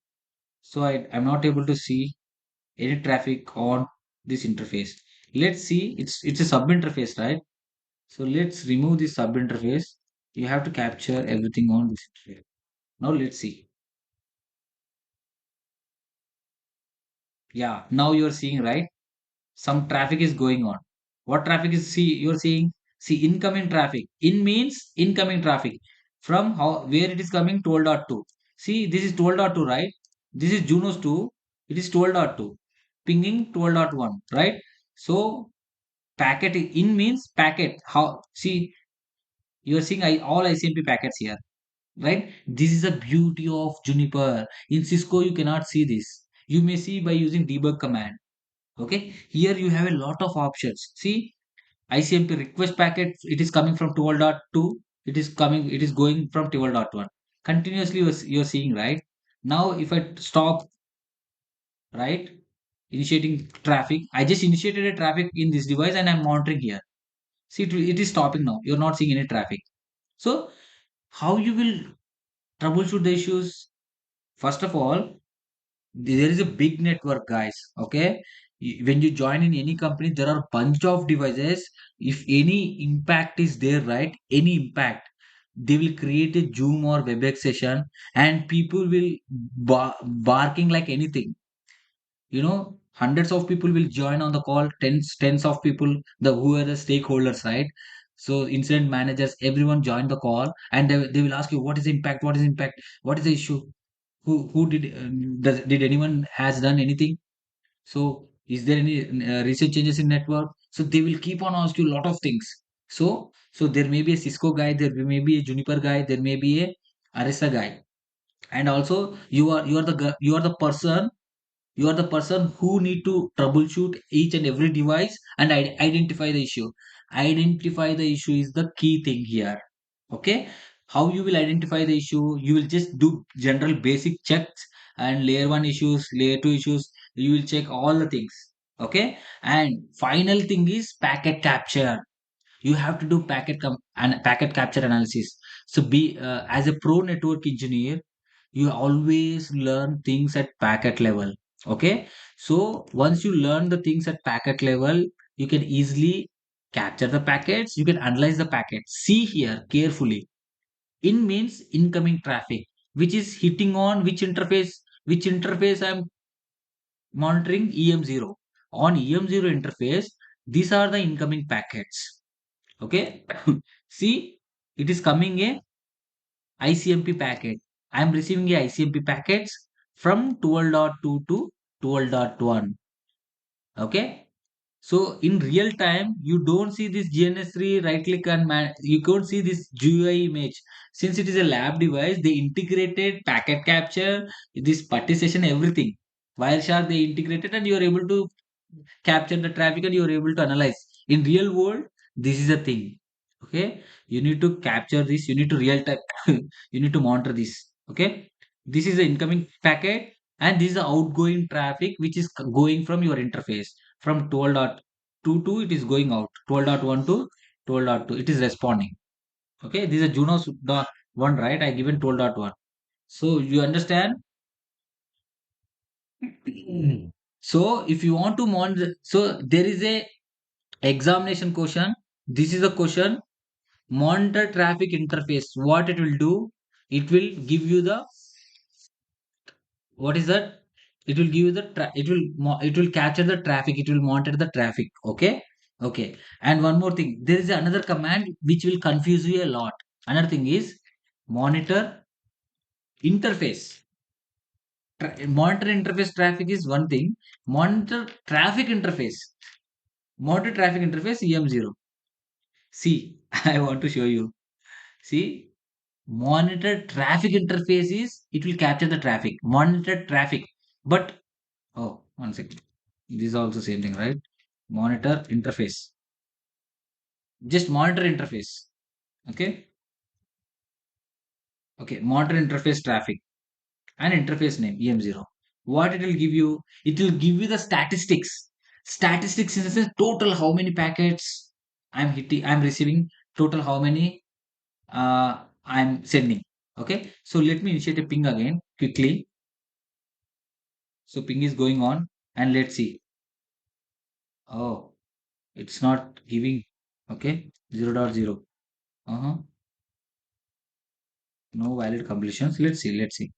So I'm not able to see any traffic on this interface. Let's see, it's a sub interface, right? So let's remove this sub interface. You have to capture everything on this interface. Now let's see. Yeah, now you're seeing, right? Some traffic is going on. What traffic is see you're seeing? See, incoming traffic. In means incoming traffic. From how where it is coming? 12.2. See, this is 12.2, right? This is Junos 2. It is 12.2. Pinging 12.1, right? So packet in means packet. How see you are seeing all ICMP packets here, right? This is the beauty of Juniper. In Cisco, you cannot see this. You may see by using debug command. Okay, here you have a lot of options. See, ICMP request packet, it is coming from 12.2. It is coming, it is going from 12.1. Continuously, you're seeing, right? Now, if I stop, right, initiating traffic, I just initiated a traffic in this device and I'm monitoring here. See, it is stopping now. You're not seeing any traffic. So, how you will troubleshoot the issues? First of all, there is a big network, guys. Okay, when you join in any company, there are bunch of devices. If any impact is there, right? Any impact, they will create a Zoom or WebEx session, and people will barking like anything. Hundreds of people will join on the call, tens of people, the who are the stakeholders, right? So incident managers, everyone join the call, and they will ask you what is the impact, what is the impact, what is the issue, who did anyone has done anything, so is there any recent changes in network, so they will keep on asking you a lot of things. So there may be a Cisco guy, there may be a Juniper guy, there may be a Arista guy, and also you are the person, you are the person who need to troubleshoot each and every device and identify the issue. Identify the issue is the key thing here. Okay, how you will identify the issue? You will just do general basic checks, and layer 1 issues, layer 2 issues, you will check all the things. Okay, and final thing is packet capture. You have to do and packet capture analysis. So be as a pro network engineer, you always learn things at packet level. Okay, so once you learn the things at packet level, you can easily capture the packets, you can analyze the packets. See here carefully. In means incoming traffic, which is hitting on which interface I'm monitoring. EM0. On EM0 interface, these are the incoming packets. Okay, see, it is coming a ICMP packet. I am receiving a ICMP packets from 12.2 to 12.1. Okay, so in real time, you don't see this GNS3 right click and you can't see this GUI image. Since it is a lab device, they integrated packet capture, this partition, everything. Wireshark they integrated, and you are able to capture the traffic and you are able to analyze. In real world, this is a thing. Okay, you need to capture this. You need to real time. You need to monitor this. Okay, this is the incoming packet, and this is the outgoing traffic which is going from your interface from 12.2 to it is going out 12.1 to 12.2. It is responding. Okay, this is a Junos one, right? I given 12.1. So you understand. So if you want to monitor, so there is a examination question. This is a question. Monitor traffic interface. What it will do? It will give you the, what is that? It will give you the it will capture the traffic. It will monitor the traffic. Okay. Okay. And one more thing, there is another command which will confuse you a lot. Another thing is monitor interface. Monitor interface traffic is one thing. Monitor traffic interface. Monitor traffic interface EM0. See, I want to show you. See, monitor traffic interface is it will capture the traffic. Monitor traffic. But oh, one second. This is also same thing, right? Monitor interface. Just monitor interface. Okay. Okay. Monitor interface traffic and interface name EM0. What it will give you? It will give you the statistics. Statistics in the sense total how many packets I'm receiving, total how many I'm sending. Okay. So let me initiate a ping again quickly. So ping is going on and let's see. Oh, it's not giving. Okay. 0.0. Uh-huh. No valid completions. Let's see. Let's see.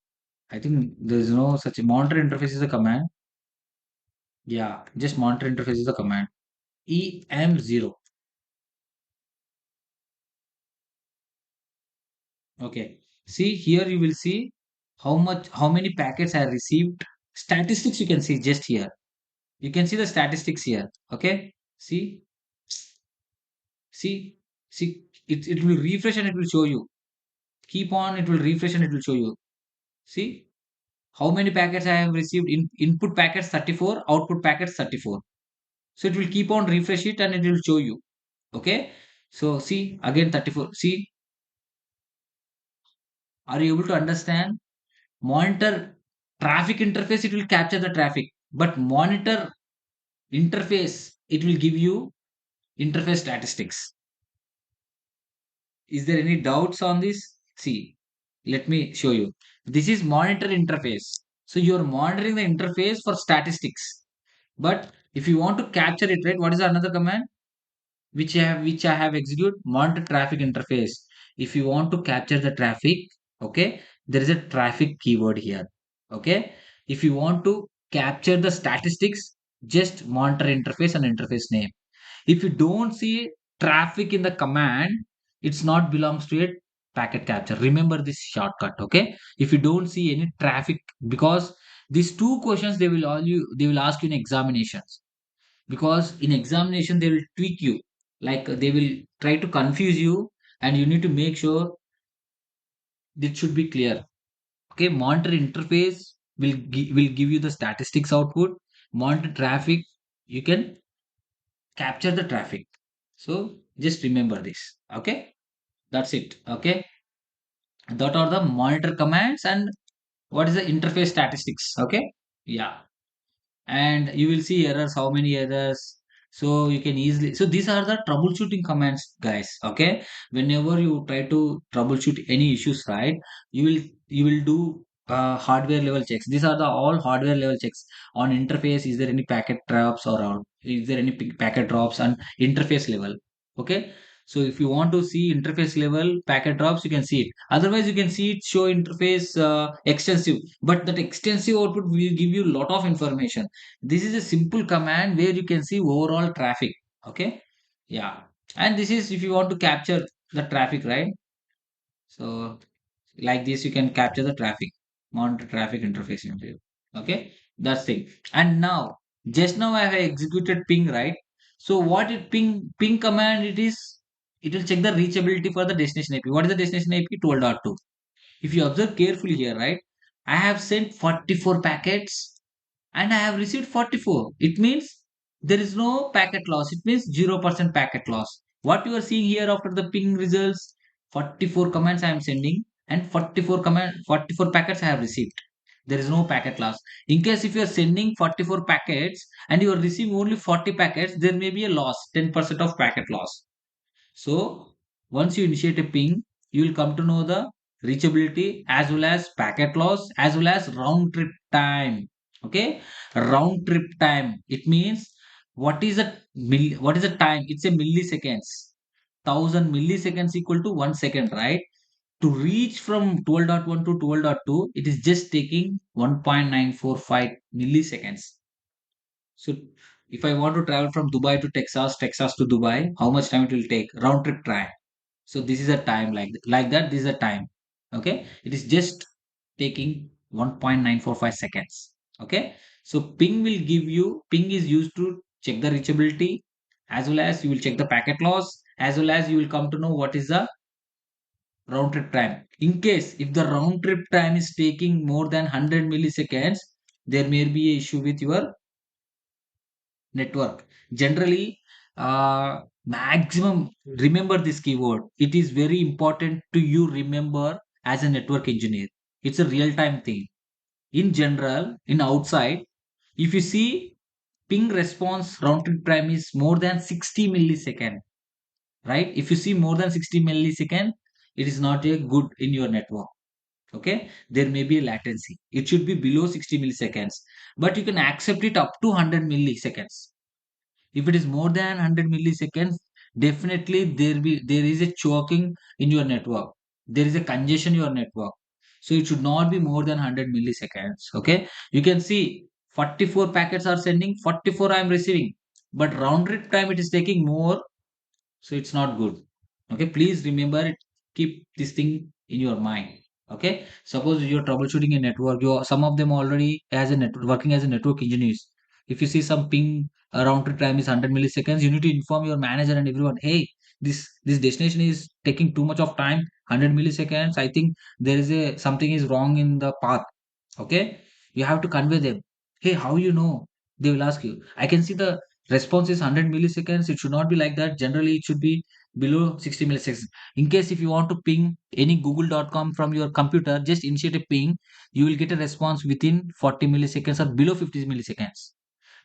I think there is no such monitor interface is a command. Yeah, just monitor interface is a command. EM0. Okay. See here you will see how many packets I received. Statistics you can see just here. You can see the statistics here. Okay. See, see, it will refresh and it will show you. Keep on, it will refresh and it will show you. See how many packets I have received in input packets 34, output packets 34. So it will keep on refresh it and it will show you. Okay. So see again 34. See, are you able to understand? Monitor traffic interface, it will capture the traffic, but monitor interface, it will give you interface statistics. Is there any doubts on this? See, let me show you. This is monitor interface. So you're monitoring the interface for statistics. But if you want to capture it, right, what is another command which I have executed? Monitor traffic interface. If you want to capture the traffic, okay, there is a traffic keyword here. Okay. If you want to capture the statistics, just monitor interface and interface name. If you don't see traffic in the command, it's not belongs to a packet capture. Remember this shortcut. Okay. If you don't see any traffic, because these two questions they will ask you in examinations, because in examination they will tweak you, like they will try to confuse you, and you need to make sure it should be clear. Okay. Monitor interface will give you the statistics output. Monitor traffic, you can capture the traffic. So just remember this. Okay. That's it. Okay. That are the monitor commands and what is the interface statistics. Okay. Yeah. And you will see errors, how many errors. So you can easily, so these are the troubleshooting commands, guys. Okay. Whenever you try to troubleshoot any issues, right, you will do hardware level checks. These are the all hardware level checks on interface. Is there any packet drops or is there any packet drops and interface level? Okay. So if you want to see interface level packet drops, you can see it. Otherwise, you can see it show interface extensive, but that extensive output will give you a lot of information. This is a simple command where you can see overall traffic. Okay. Yeah. And this is if you want to capture the traffic, right? So like this, you can capture the traffic, monitor traffic interface interview. Okay. That's thing. And now, just now I have executed ping, right? So what it ping command it is, it will check the reachability for the destination IP. What is the destination IP? 12.2. If you observe carefully here, right? I have sent 44 packets and I have received 44. It means there is no packet loss. It means 0% packet loss. What you are seeing here after the ping results, 44 commands I am sending and 44 packets I have received. There is no packet loss. In case if you are sending 44 packets and you are receiving only 40 packets, there may be a loss, 10% of packet loss. So once you initiate a ping, you will come to know the reachability as well as packet loss as well as round trip time. Okay, round trip time. It means what is the time? It's a milliseconds. 1000 milliseconds equal to 1 second, right? To reach from 12.1 to 12.2, it is just taking 1.945 milliseconds. So If I want to travel from Dubai to Texas, Texas to Dubai, how much time it will take? Round trip time. So this is a time like that. This is a time. Okay, it is just taking 1.945 seconds. Okay, so ping is used to check the reachability, as well as you will check the packet loss, as well as you will come to know what is the round trip time. In case if the round trip time is taking more than 100 milliseconds, there may be a issue with your network. Generally, maximum remember this keyword. It is very important to you remember as a network engineer. It's a real time thing. In general, in outside, if you see ping response round trip time is more than 60 millisecond, right? If you see more than 60 millisecond, it is not a good in your network. Okay, there may be a latency. It should be below 60 milliseconds, but you can accept it up to 100 milliseconds. If it is more than 100 milliseconds, definitely there is a choking in your network. There is a congestion in your network. So it should not be more than 100 milliseconds. Okay, you can see 44 packets are sending, 44 I am receiving, but round trip time it is taking more, so it's not good. Okay, please remember it. Keep this thing in your mind. Okay, suppose you're troubleshooting a network, you some of them already as a network working as a network engineers. If you see some ping round trip time is 100 milliseconds, you need to inform your manager and everyone, hey, this destination is taking too much of time, 100 milliseconds. I think there is a something is wrong in the path. Okay, you have to convey them. Hey, how you know? They will ask you. I can see the response is 100 milliseconds. It should not be like that. Generally it should be below 60 milliseconds. In case if you want to ping any google.com from your computer, just initiate a ping, you will get a response within 40 milliseconds or below 50 milliseconds.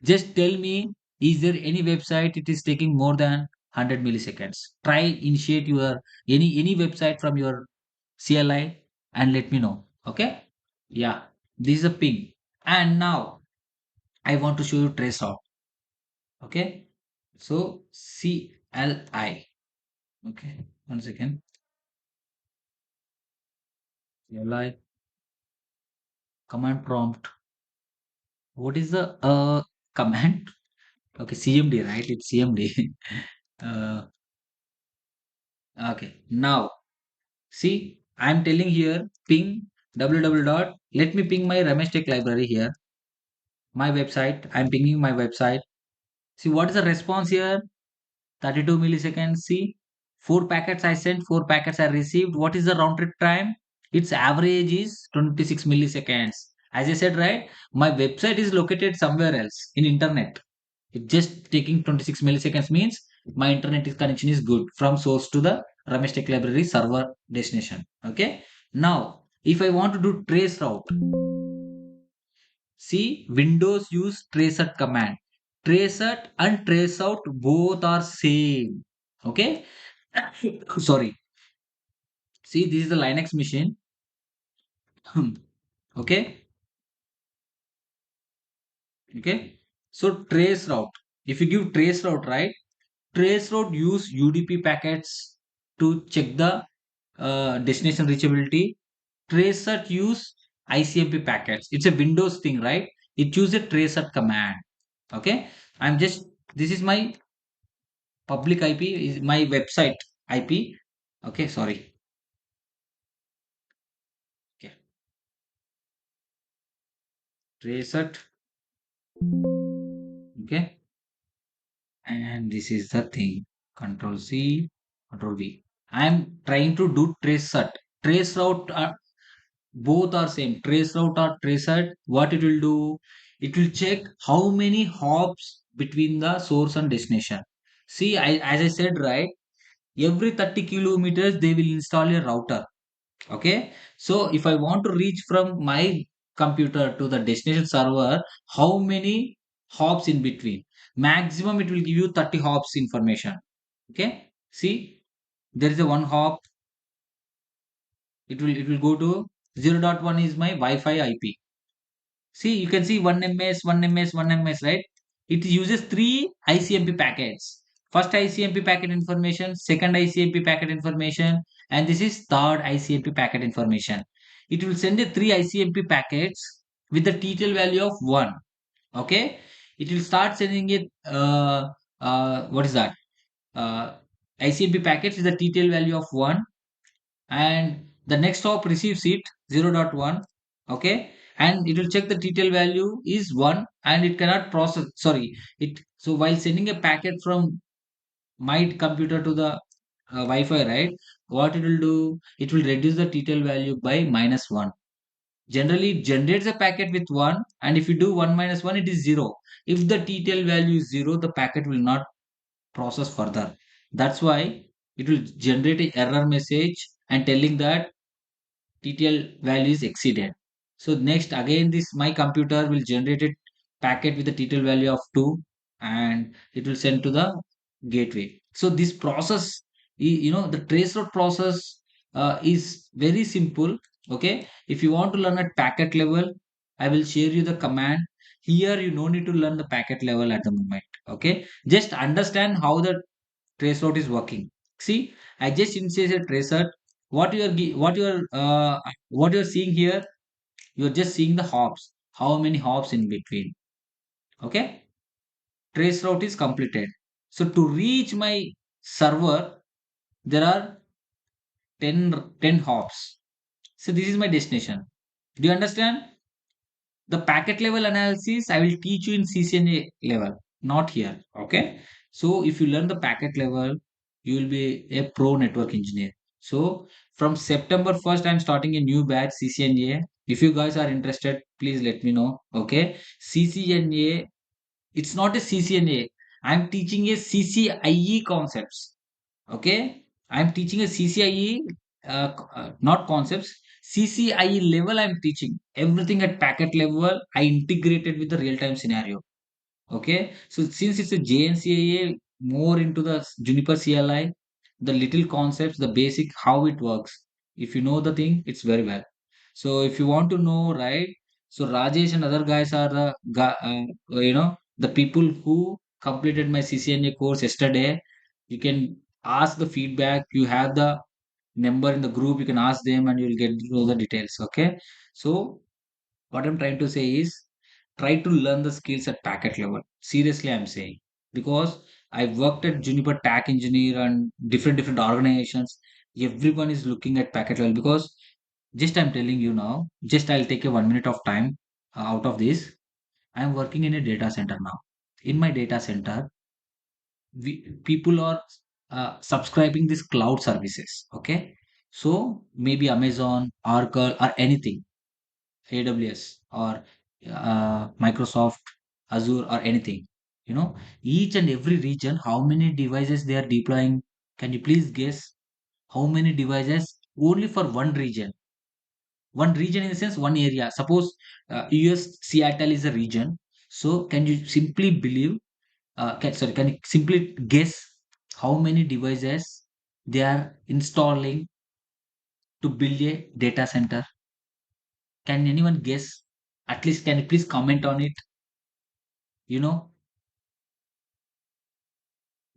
Just tell me, is there any website it is taking more than 100 milliseconds? Try initiate your any website from your CLI and let me know. Okay, yeah, this is a ping. And now I want to show you trace route. Okay, so CLI. Okay, one second. CLI command prompt. What is the command? Okay, CMD, right? It's CMD. uh, okay, now see, I'm telling here ping www dot. Let me ping my Ramesh Tech library here. My website. I'm pinging my website. See what is the response here? 32 milliseconds. See, 4 packets I sent, 4 packets I received. What is the round trip time? Its average is 26 milliseconds. As I said, right? My website is located somewhere else in internet. It just taking 26 milliseconds means my connection is good from source to the Ramesh Tech library server destination. Okay. Now, if I want to do trace route, see, Windows use traceout command. Traceout and traceout both are same. Okay. Sorry. See, this is the Linux machine. Okay. Okay. So trace route. If you give trace route, right? Trace route use UDP packets to check the destination reachability. Traceroute use ICMP packets. It's a Windows thing, right? It uses a traceroute command. Okay. I'm just this is my public IP is my website IP. Okay, sorry. Okay, reset. Okay, and this is the thing. Control C, Control V. I'm trying to do trace set. Trace route are both are same. Trace route or trace set. What it will do? It will check how many hops between the source and destination. See, as I said, right? Every 30 kilometers they will install a router. Okay, so if I want to reach from my computer to the destination server, how many hops in between? Maximum it will give you 30 hops information. Okay, see, there is a one hop. It will go to 0.1 is my Wi-Fi IP. See, you can see 1 ms, 1 ms, 1 ms, right? It uses 3 ICMP packets. First ICMP packet information, second ICMP packet information, and this is third ICMP packet information. It will send a 3 ICMP packets with the TTL value of 1. Okay. it will start sending it. What is that? ICMP packets is the TTL value of 1, and the next hop receives it 0.1. Okay, and it will check the TTL value is 1, and it cannot process. Sorry, it so while sending a packet from my computer to the Wi-Fi, right? What it will do? It will reduce the TTL value by -1. Generally, it generates a packet with 1, and if you do 1 minus 1, it is 0. If the TTL value is 0, the packet will not process further. That's why it will generate a error message and telling that TTL value is exceeded. So next again this my computer will generate a packet with the TTL value of 2, and it will send to the gateway. So this process, the traceroute process is very simple. Okay, if you want to learn at packet level, I will share you the command. Here you no need to learn the packet level at the moment. Okay, just understand how the traceroute is working. See, I just initiated a traceroute. What you are seeing here, you are just seeing the hops. How many hops in between? Okay, traceroute is completed. So to reach my server, there are 10 hops. So this is my destination. Do you understand? The packet level analysis I will teach you in CCNA level, not here. Okay. So if you learn the packet level, you will be a pro network engineer. So from September 1st, I'm starting a new batch CCNA. If you guys are interested, please let me know. Okay. CCNA, it's not a CCNA. I'm teaching a CCIE concepts. Okay, I'm teaching a CCIE, not concepts. CCIE level I'm teaching everything at packet level. I integrated with the real time scenario. Okay, so since it's a JNCAA, more into the Juniper CLI, the little concepts, the basic how it works. If you know the thing, it's very well. So if you want to know, right? So Rajesh and other guys are the people who completed my CCNA course yesterday. You can ask the feedback. You have the number in the group. You can ask them, and you'll get to know the details. Okay, so what I'm trying to say is try to learn the skills at packet level. Seriously, I'm saying because I worked at Juniper Tech Engineer and different organizations. Everyone is looking at packet level because just I'm telling you now. Just I'll take a 1 minute of time out of this. I'm working in a data center now. In my data center, people are subscribing these cloud services. Okay, so maybe Amazon, Oracle, or anything AWS or Microsoft, Azure, or anything. Each and every region, how many devices they are deploying? Can you please guess how many devices only for one region? One region in the sense one area. Suppose US Seattle is a region. So can you simply believe? Can you simply guess how many devices they are installing to build a data center? Can anyone guess? At least can you please comment on it? You know,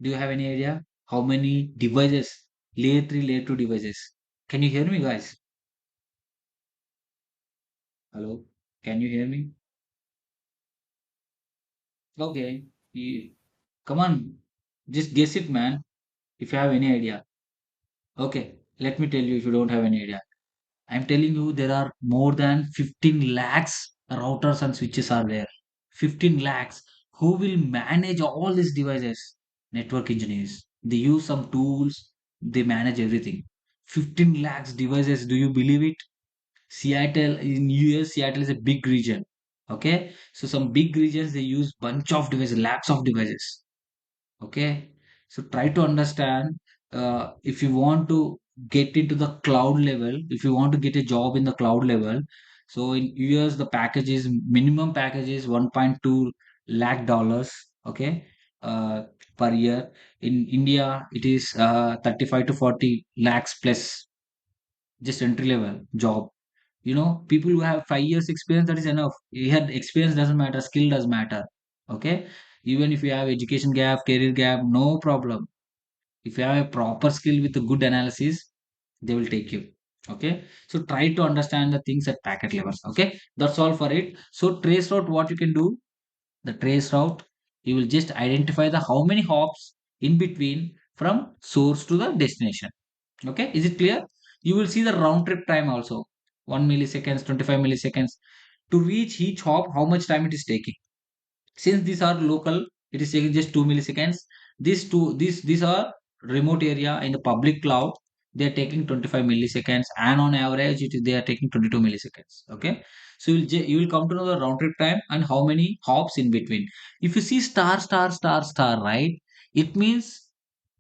do you have any idea how many devices, layer 3, layer 2 devices? Can you hear me, guys? Hello? Can you hear me? Okay. Come on. Just guess it, man, if you have any idea. Okay. Let me tell you if you don't have any idea. I'm telling you, there are more than 15 lakhs routers and switches are there. 15 lakhs. Who will manage all these devices? Network engineers. They use some tools, they manage everything. 15 lakhs devices. Do you believe it? Seattle in US, Seattle is a big region. Okay, so some big regions they use bunch of devices, lakhs of devices. Okay, so try to understand if you want to get into the cloud level, if you want to get a job in the cloud level. So in US, the package is minimum package is 1.2 lakh dollars. Okay, uh, per year. In India, it is 35 to 40 lakhs plus just entry level job. People who have 5 years experience, that is enough. You had experience doesn't matter, skill does matter. Okay, even if you have education gap, career gap, no problem. If you have a proper skill with a good analysis, they will take you. Okay, so try to understand the things at packet levels. Okay, that's all for it. So trace out what you can do. the trace route, you will just identify the how many hops in between from source to the destination. Okay, is it clear? You will see the round trip time also, 1 milliseconds, 25 milliseconds. To reach each hop, how much time it is taking. Since these are local, it is taking just 2 milliseconds. These are remote area in the public cloud. They are taking 25 milliseconds, and on average, they are taking 22 milliseconds. Okay, so you will come to know the round trip time and how many hops in between. If you see star star star star, right, it means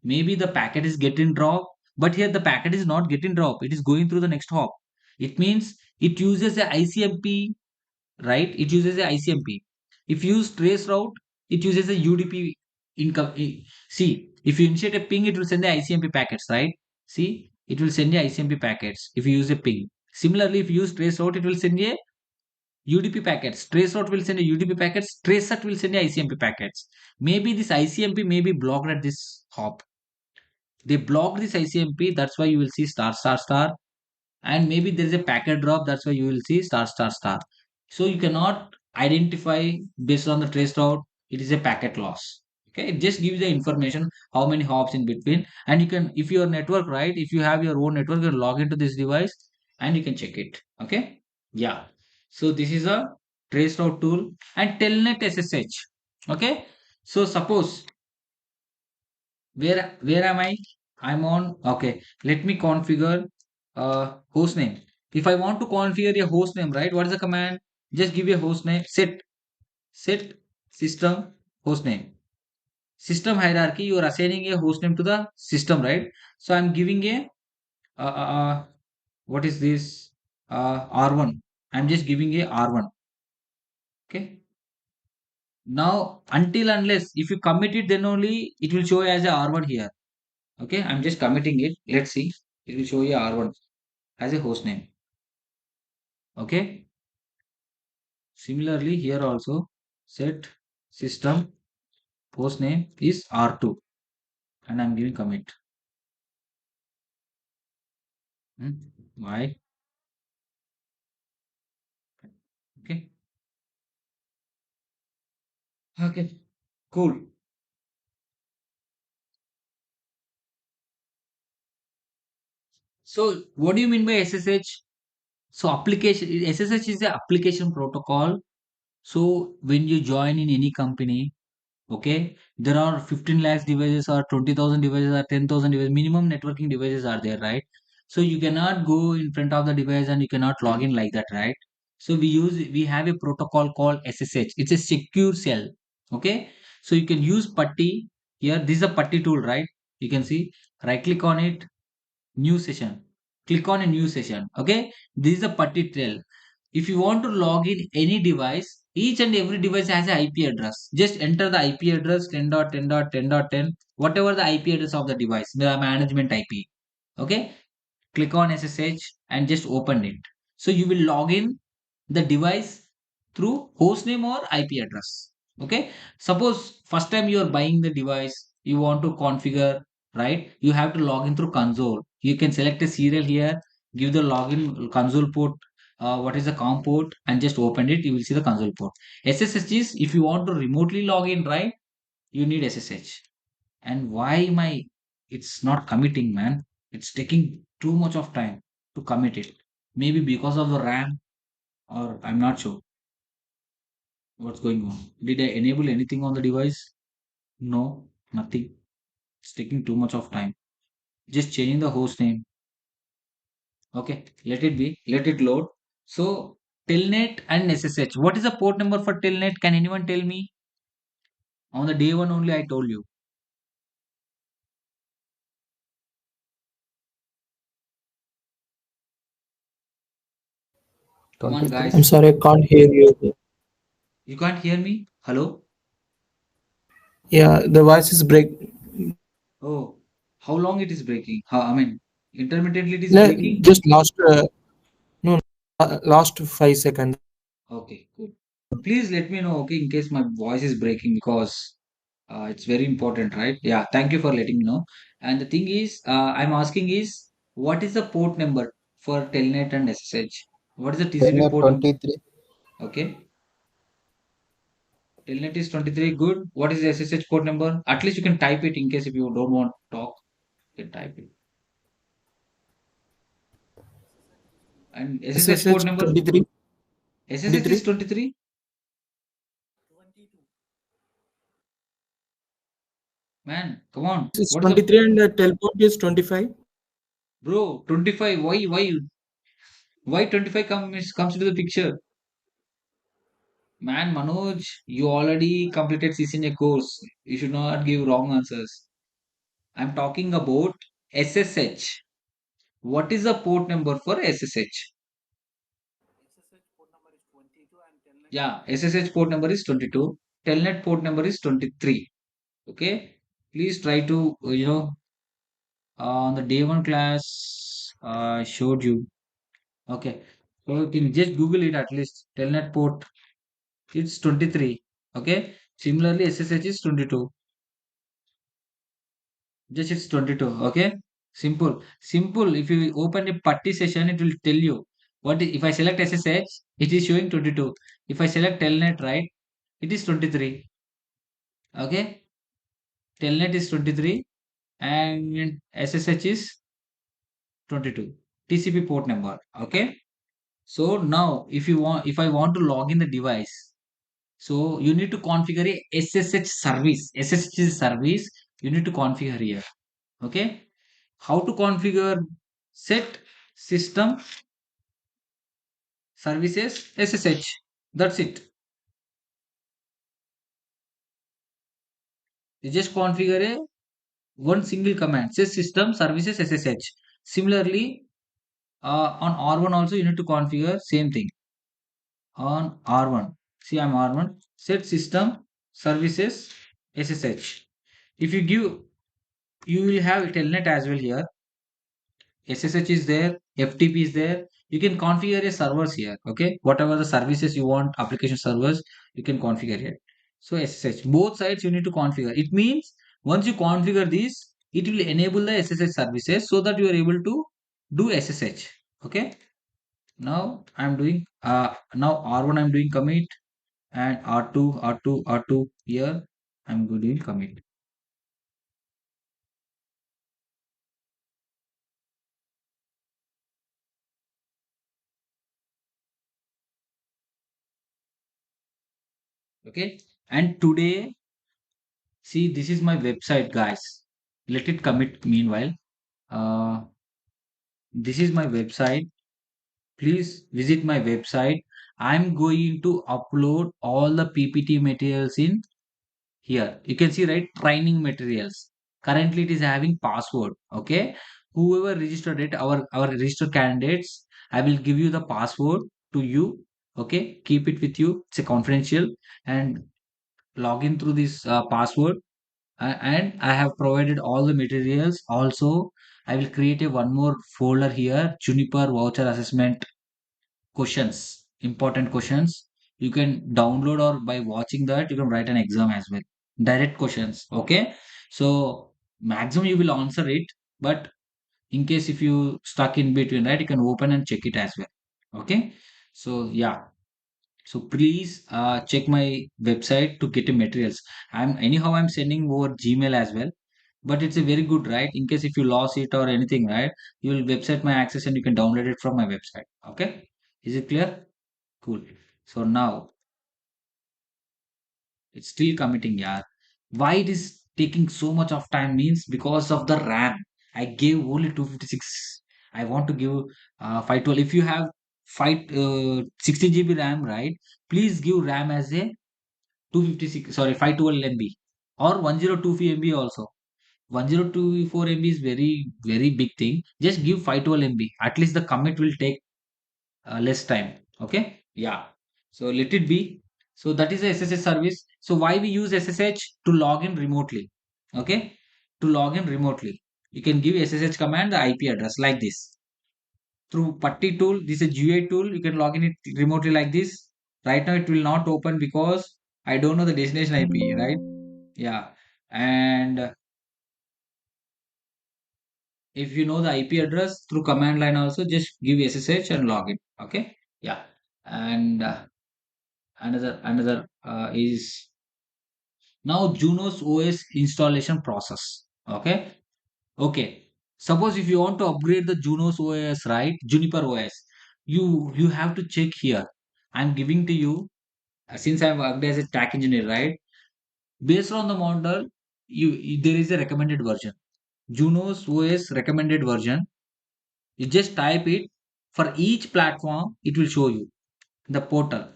maybe the packet is getting dropped, but here the packet is not getting dropped. It is going through the next hop. It means it uses a ICMP, right? It uses a ICMP. If you use trace route, it uses a UDP income. See, if you initiate a ping, it will send the ICMP packets, right? See, it will send the ICMP packets if you use a ping. Similarly, if you use trace route, it will send a UDP packets. Trace route will send a UDP packets. Trace set will send a ICMP packets. Maybe this ICMP may be blocked at this hop. They blocked this ICMP. That's why you will see star star star, and maybe there is a packet drop. That's why you will see star star star. So you cannot identify based on the trace route. It is a packet loss. Okay, it just gives the information how many hops in between, and you can, if your network, right, if you have your own network, you can log into this device and you can check it. Okay, yeah. So this is a trace route tool and telnet SSH. Okay, so suppose where am I? I'm on. Okay, let me configure host name. If I want to configure a host name, right? What is the command? Just give a host name. Set system host name. System hierarchy. You are assigning a host name to the system, right? So I'm giving a what is this? R1. I'm just giving a R1. Okay. Now until unless if you commit it, then only it will show as a R1 here. Okay, I'm just committing it. Let's see. It will show you R1 as a host name. Okay. Similarly, here also set system host name is R2 and I'm giving commit. Hmm. Why? Okay. Okay. Cool. So what do you mean by SSH? So application SSH is the application protocol. So when you join in any company, okay, there are 15 lakhs devices or 20,000 devices or 10,000 devices, minimum networking devices are there, right? So you cannot go in front of the device and you cannot log in like that, right? So we have a protocol called SSH. It's a secure shell. Okay, so you can use putty here. This is a putty tool, right? You can see, right click on it, new session, click on a new session. Okay, this is a putty trail. If you want to log in any device, each and every device has an IP address. Just enter the IP address 10.10.10.10, whatever the IP address of the device, the management IP. Okay, click on SSH and just open it. So you will log in the device through hostname or IP address. Okay, suppose first time you are buying the device, you want to configure, right? You have to log in through console. You can select a serial here, give the login console port. What is the COM port, and just open it. You will see the console port. SSH is if you want to remotely log in, right? You need SSH. And why my it's not committing, man? It's taking too much of time to commit it. Maybe because of the RAM, or I'm not sure what's going on. Did I enable anything on the device? No, nothing. It's taking too much of time. Just changing the host name. Okay, let it be. Let it load. So telnet and SSH. What is the port number for telnet? Can anyone tell me? On the day one only I told you. Come on, 23. I'm guys. sorry, I can't hear you. You can't hear me? Hello? Yeah, the voice is break. Oh, how long it is breaking? How, I mean, intermittently it is No, breaking. just last no last 5 seconds. Okay, good. Please let me know, okay, in case my voice is breaking because it's very important, right? Yeah, thank you for letting me know. And the thing is, I'm asking is, what is the port number for Telnet and SSH? What is the TCP Telnet port number? 23. Okay, Telnet is 23. Good. What is the SSH port number? At least you can type it in case if you don't want to talk. You can type it. And SSH port SSH number? 23. SSH is 23? Man, come on. It's What is the 23 and teleport is 25. bro? 25. Why 25 comes into the picture? Man, Manoj, you already completed CCNA course. You should not give wrong answers. I'm talking about SSH. What is the port number for SSH? Yeah, SSH port number is 22. Telnet port number is 23. Okay. Please try to, on the day one class, I showed you. Okay. So you can just Google it at least. Telnet port, it's 23. Okay. Similarly, SSH is 22. Just it's 22. Okay. Simple. If you open a putty session, it will tell you if I select SSH, it is showing 22. If I select Telnet, right, it is 23. Okay. Telnet is 23 and SSH is 22. TCP port number. Okay. So now if I want to log in the device, so you need to configure a SSH service. SSH service you need to configure here. Okay. How to configure? Set system services SSH. That's it. You just configure a one single command. Set system services SSH. Similarly, on R1 also you need to configure same thing. On R1, see I'm R1. Set system services SSH. If you give, you will have telnet as well here. SSH is there, FTP is there. You can configure a servers here. Okay, whatever the services you want, application servers, you can configure here. So SSH, both sides you need to configure. It means once you configure this, it will enable the SSH services so that you are able to do SSH. Okay. Now I'm doing now R1 I'm doing commit and R2 here I'm doing commit. Okay. And today, see, this is my website, guys. Let it commit meanwhile. Uh, this is my website. Please visit my website. I'm going to upload all the PPT materials in here. You can see, right? Training materials. Currently, it is having password. Okay. Whoever registered it, our registered candidates, I will give you the password to you. Okay. Keep it with you. It's a confidential and log in through this password. And I have provided all the materials. Also, I will create a one more folder here, Juniper voucher assessment questions, important questions. You can download or by watching that, you can write an exam as well. Direct questions. Okay. So maximum you will answer it, but in case if you stuck in between, right, you can open and check it as well. Okay. So yeah. So please check my website to get the materials. I'm sending over Gmail as well, but it's a very good, right? In case if you lost it or anything, right, you will website my access and you can download it from my website. Okay, is it clear? Cool. So now it's still committing, yeah. Why it is taking so much of time means because of the RAM. I gave only 256. I want to give 512. If you have 60 GB RAM, right? Please give RAM as a 256, sorry, 512 MB or 1024 MB also. 1024 MB is very big thing. Just give 512 MB. At least the commit will take less time. Okay. Yeah. So let it be. So that is the SSH service. So why we use SSH? To log in remotely. Okay. To log in remotely. You can give SSH command the IP address like this. Through Putty tool, this is a GUI tool. You can log in it remotely like this. Right now it will not open because I don't know the destination IP, right? Yeah. And if you know the IP address through command line also, just give SSH and log in. Okay. Yeah. And another is Now Junos OS installation process. Okay. Okay. Suppose if you want to upgrade the Junos OS, right? Juniper OS, you have to check here. I'm giving to you since I worked as a tech engineer, right? Based on the model, there is a recommended version. Junos OS recommended version. You just type it for each platform. It will show you the portal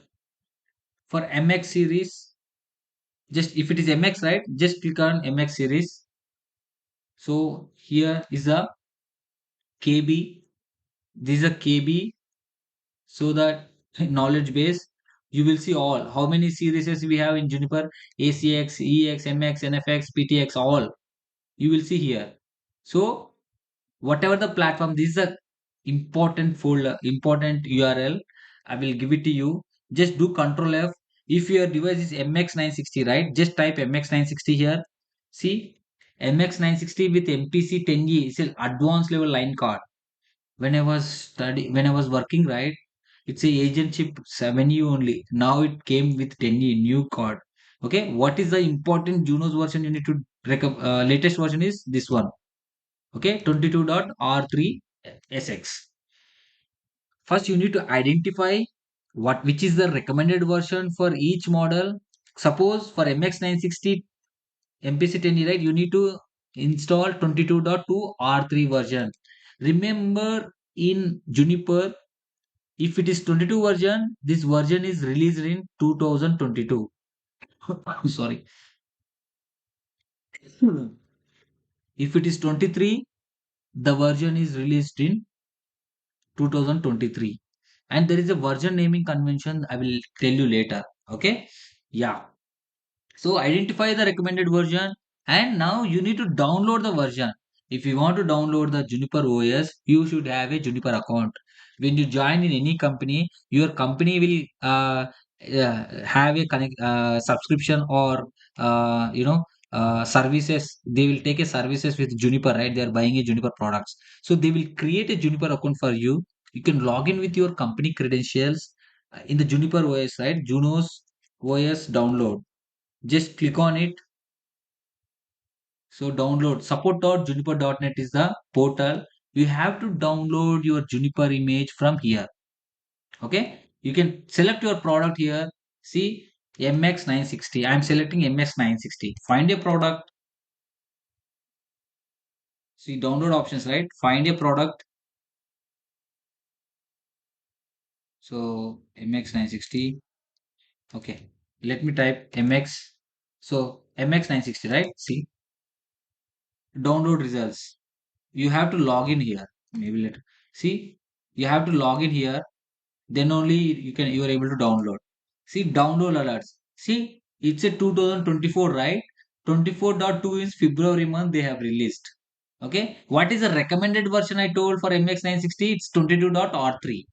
for MX series. Just if it is MX, right? Just click on MX series. So here is a KB. This is a KB. So that knowledge base, you will see all how many series we have in Juniper: ACX, EX, MX, NFX, PTX, all you will see here. So whatever the platform, this is a important folder, important URL. I will give it to you. Just do Control F. If your device is MX960, right? Just type MX960 here. See, MX960 with MPC 10E is an advanced level line card. When I was working, right? It's a agent chip 7U only. Now it came with 10E new card. Okay, what is the important Junos version you need to latest version is this one. Okay, 22.R3 SX. First, you need to identify which is the recommended version for each model. Suppose for MX960 MPC10E, right, you need to install 22.2 R3 version. Remember, in Juniper, if it is 22 version, this version is released in 2022. Sorry. If it is 23, the version is released in 2023. And there is a version naming convention I will tell you later. Okay. Yeah. So identify the recommended version, and now you need to download the version. If you want to download the Juniper OS, you should have a Juniper account. When you join in any company, your company will have a subscription or services. They will take a services with Juniper, right? They are buying a Juniper products, so they will create a Juniper account for you. You can log in with your company credentials in the Juniper OS, right? Junos OS download, just click on it. So download support.juniper.net is the portal. You have to download your Juniper image from here. Okay, you can select your product here. See, MX960. I'm selecting MX960. Find a product. See, download options, right? Find a product. So MX960. Okay, let me type MX. So MX960, right? See, download results. You have to log in here. Maybe later. See, you have to log in here, then only you are able to download. See, download alerts. See, it's a 2024, right? 24.2 is February month they have released. Okay, what is the recommended version I told for MX960? It's 22.R3.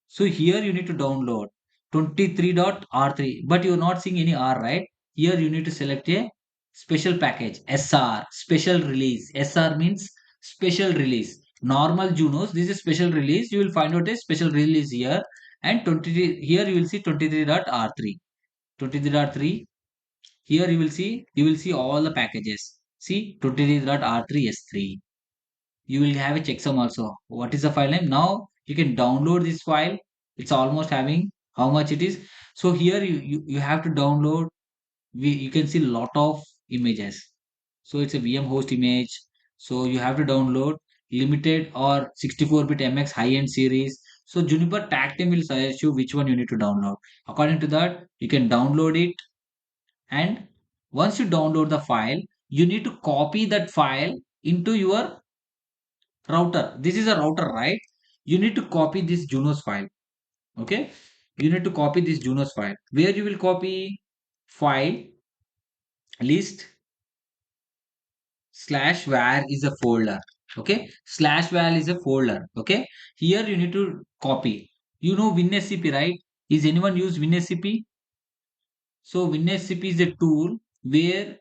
So here you need to download 23.R3, but you're not seeing any R, right? Here you need to select a special package, SR, special release. SR means special release. Normal Junos, this is special release. You will find out a special release here, and 23 here you will see 23.R3. 23.3. Here you will see all the packages. See 23.R3 S3. You will have a checksum also. What is the file name? Now you can download this file. It's almost having how much it is. So here you have to download. You can see lot of images. So it's a VM host image. So you have to download limited or 64-bit MX high-end series. So Juniper tag team will suggest you which one you need to download. According to that, you can download it, and once you download the file, you need to copy that file into your router. This is a router, right? You need to copy this Junos file. Okay, you need to copy this Junos file. Where you will copy? File, list, slash var is a folder. Okay, slash val is a folder. Okay, here you need to copy. You know WinSCP, right? Is anyone use WinSCP? So WinSCP is a tool where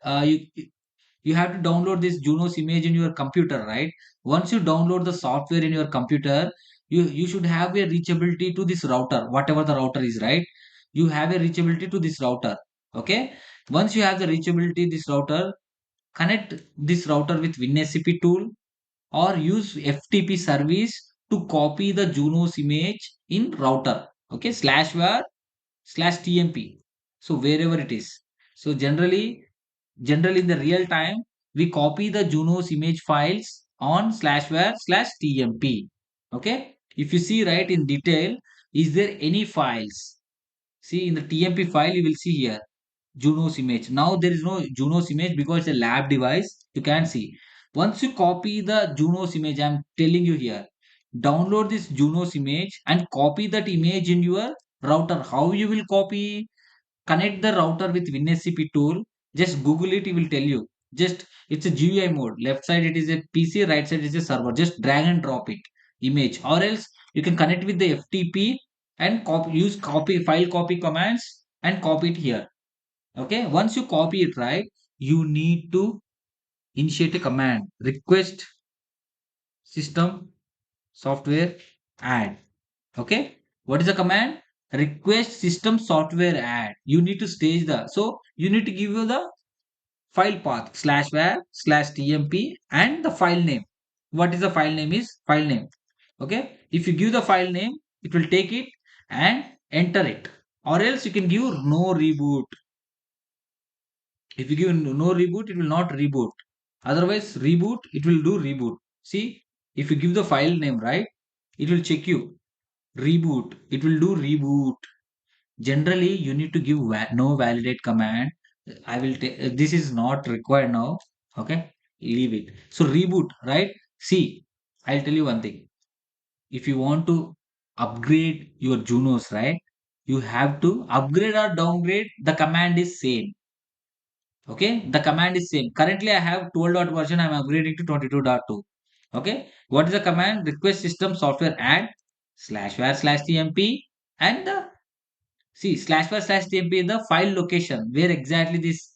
you have to download this Junos image in your computer, right? Once you download the software in your computer, you should have a reachability to this router, whatever the router is, right? You have a reachability to this router. Okay. Once you have the reachability, this router, connect this router with WinSCP tool or use FTP service to copy the Junos image in router. Okay. Slash var slash TMP. So wherever it is. So generally in the real time, we copy the Junos image files on slash var slash TMP. Okay. If you see right in detail, is there any files? See in the TMP file, you will see here Junos image. Now there is no Junos image because it's a lab device. You can see. Once you copy the Junos image, I'm telling you here, download this Junos image and copy that image in your router. How you will copy? Connect the router with WinSCP tool. Just Google it, it will tell you. Just it's a GUI mode. Left side it is a PC, right side is a server. Just drag and drop it image, or else you can connect with the FTP and use copy file copy commands and copy it here. Okay, once you copy it right, you need to initiate a command request system software add. Okay, what is the command? Request system software add. You need to stage the, so you need to give you the file path slash var slash tmp and the file name. What is the file name? Is file name. Okay, if you give the file name, it will take it and enter it, or else you can give no reboot. If you give no reboot, it will not reboot. Otherwise, reboot, it will do reboot. See, if you give the file name, right, it will check you. Reboot, it will do reboot. Generally, you need to give no validate command. I will take this is not required now. Okay, leave it. So, reboot, right? See, I'll tell you one thing. If you want to upgrade your Junos, right, you have to upgrade or downgrade. The command is same. Okay, the command is same. Currently, I have 12 version. I'm upgrading to 22.2. Okay, what is the command? Request system software add slash var slash tmp and the see slash var slash tmp is the file location where exactly this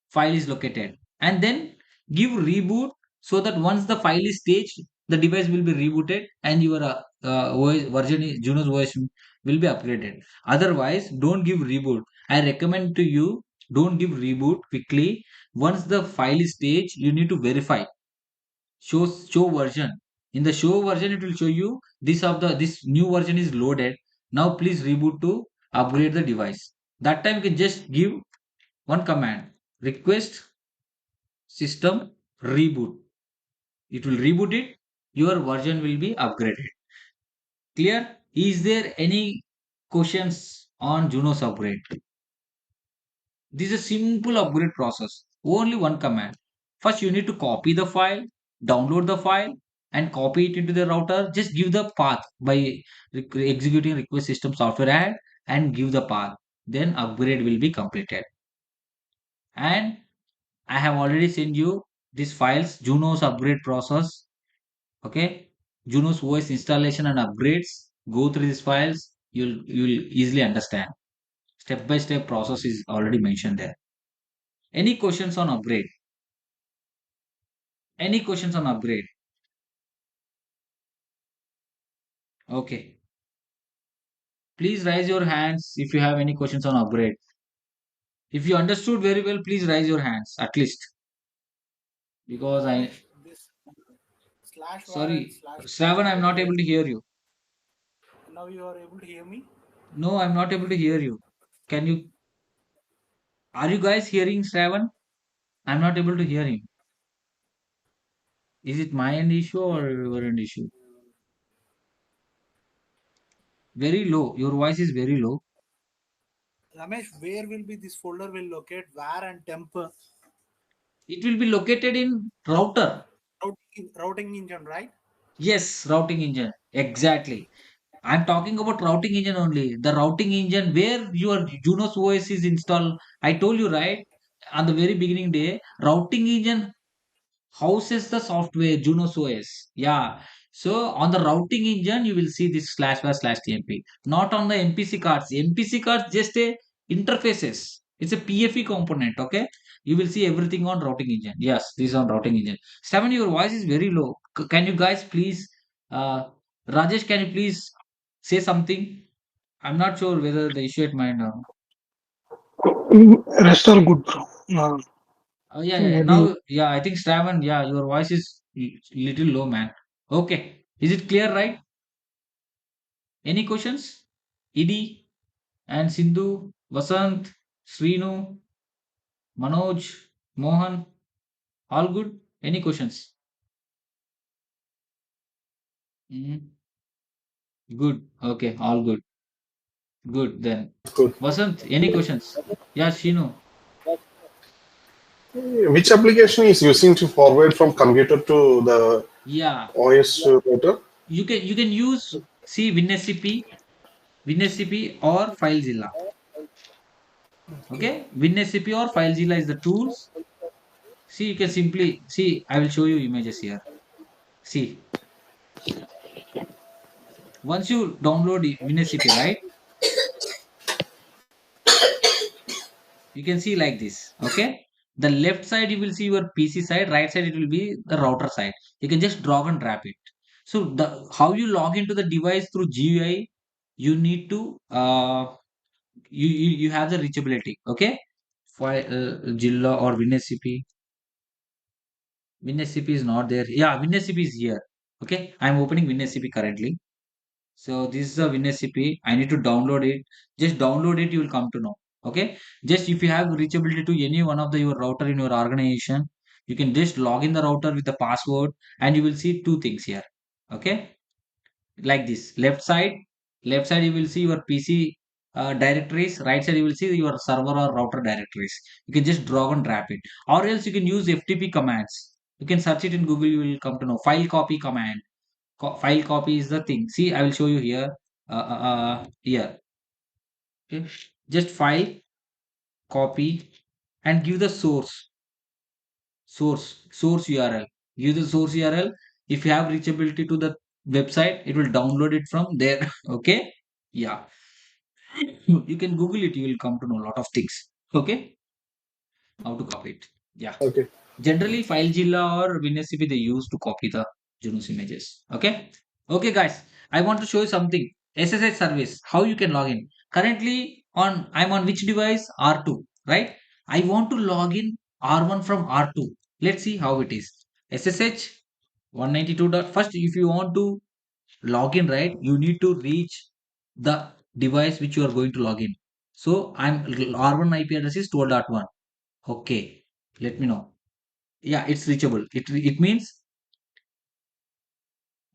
file is located, and then give reboot so that once the file is staged, the device will be rebooted and your OS version Junos OS will be upgraded. Otherwise, don't give reboot. I recommend to you, don't give reboot quickly. Once the file is staged, you need to verify. Show version. In the show version, it will show you this new version is loaded. Now please reboot to upgrade the device. That time you can just give one command request system reboot. It will reboot it. Your version will be upgraded. Clear? Is there any questions on Junos upgrade? This is a simple upgrade process. Only one command. First, you need to copy the file, download the file, and copy it into the router. Just give the path by executing request system software add and give the path. Then upgrade will be completed. And I have already sent you these files, Junos upgrade process. Okay, Junos OS installation and upgrades. Go through these files. You'll easily understand. Step by step process is already mentioned there. Any questions on upgrade? Any questions on upgrade? Okay. Please raise your hands if you have any questions on upgrade. If you understood very well, please raise your hands at least. Because I Ramesh, this slash var and sorry, slash Shravan, tmp I'm not able to hear you. now you are able to hear me. No, I'm not able to hear you. Can you are you guys hearing Shravan? I'm not able to hear him. Is it my end issue or your end issue? Very low. Your voice is very low. Ramesh, where will be this folder will locate var and temp It will be located in router. routing engine, right? Yes, routing engine. Exactly. I'm talking about routing engine only. The routing engine where your Junos OS is installed. I told you right on the very beginning day. Routing engine houses the software Junos OS. Yeah. So on the routing engine, you will see this slash var slash tmp. Not on the MPC cards. MPC cards just a interfaces. It's a PFE component. Okay. You will see everything on routing engine. Yes, this is on routing engine. Steven, your voice is very low. Can you guys please, Rajesh, can you please say something? I'm not sure whether the issue at mine or Rest all good, bro. Oh, yeah. Maybe Now, yeah, I think Shravan, yeah, your voice is little low, man. Okay. Is it clear, right? Any questions? Idi and Sindhu, Vasant, Srinu, Manoj, Mohan, all good? Any questions? Mm, good. Okay, all good. Good then. Good. Vasant, any questions? Yeah, Shinu. Which application is using to forward from computer to the Yeah, OS router? you can use see WinSCP, WinSCP or FileZilla. Okay, WinSCP or FileZilla is the tools. See, you can simply see. I will show you images here. See, once you download WinSCP, right? You can see like this. Okay, the left side you will see your PC side, right side it will be the router side. You can just drag and drop it. So the how you log into the device through GUI, you need to you have the reachability. Okay, for Jilla or WinSCP. WinSCP is not there. Yeah, WinSCP is here. Okay, I'm opening WinSCP currently. So this is a WinSCP. I need to download it. Just download it. You will come to know. Okay. Just if you have reachability to any one of the your router in your organization, you can just log in the router with the password, and you will see two things here. Okay. Like this. Left side you will see your PC directories. Right side you will see your server or router directories. You can just drag and drop it, or else you can use FTP commands. You can search it in Google. You will come to know file copy command. File copy is the thing. See, I will show you here. Here. Okay. Just file copy and give the source URL. Give the source URL. If you have reachability to the website, it will download it from there. Okay. Yeah. You can Google it. You will come to know a lot of things. Okay. How to copy it. Yeah. Okay. Generally, FileZilla or WinSCP they use to copy the Junos images. Okay. Okay, guys. I want to show you something. SSH service. How you can log in. Currently, I'm on which device? R2. Right. I want to log in R1 from R2. Let's see how it is. SSH 192. First, if you want to log in, right, you need to reach the device which you are going to log in. So I'm R1 IP address is 12.1. Okay. Let me know. Yeah, it's reachable. It means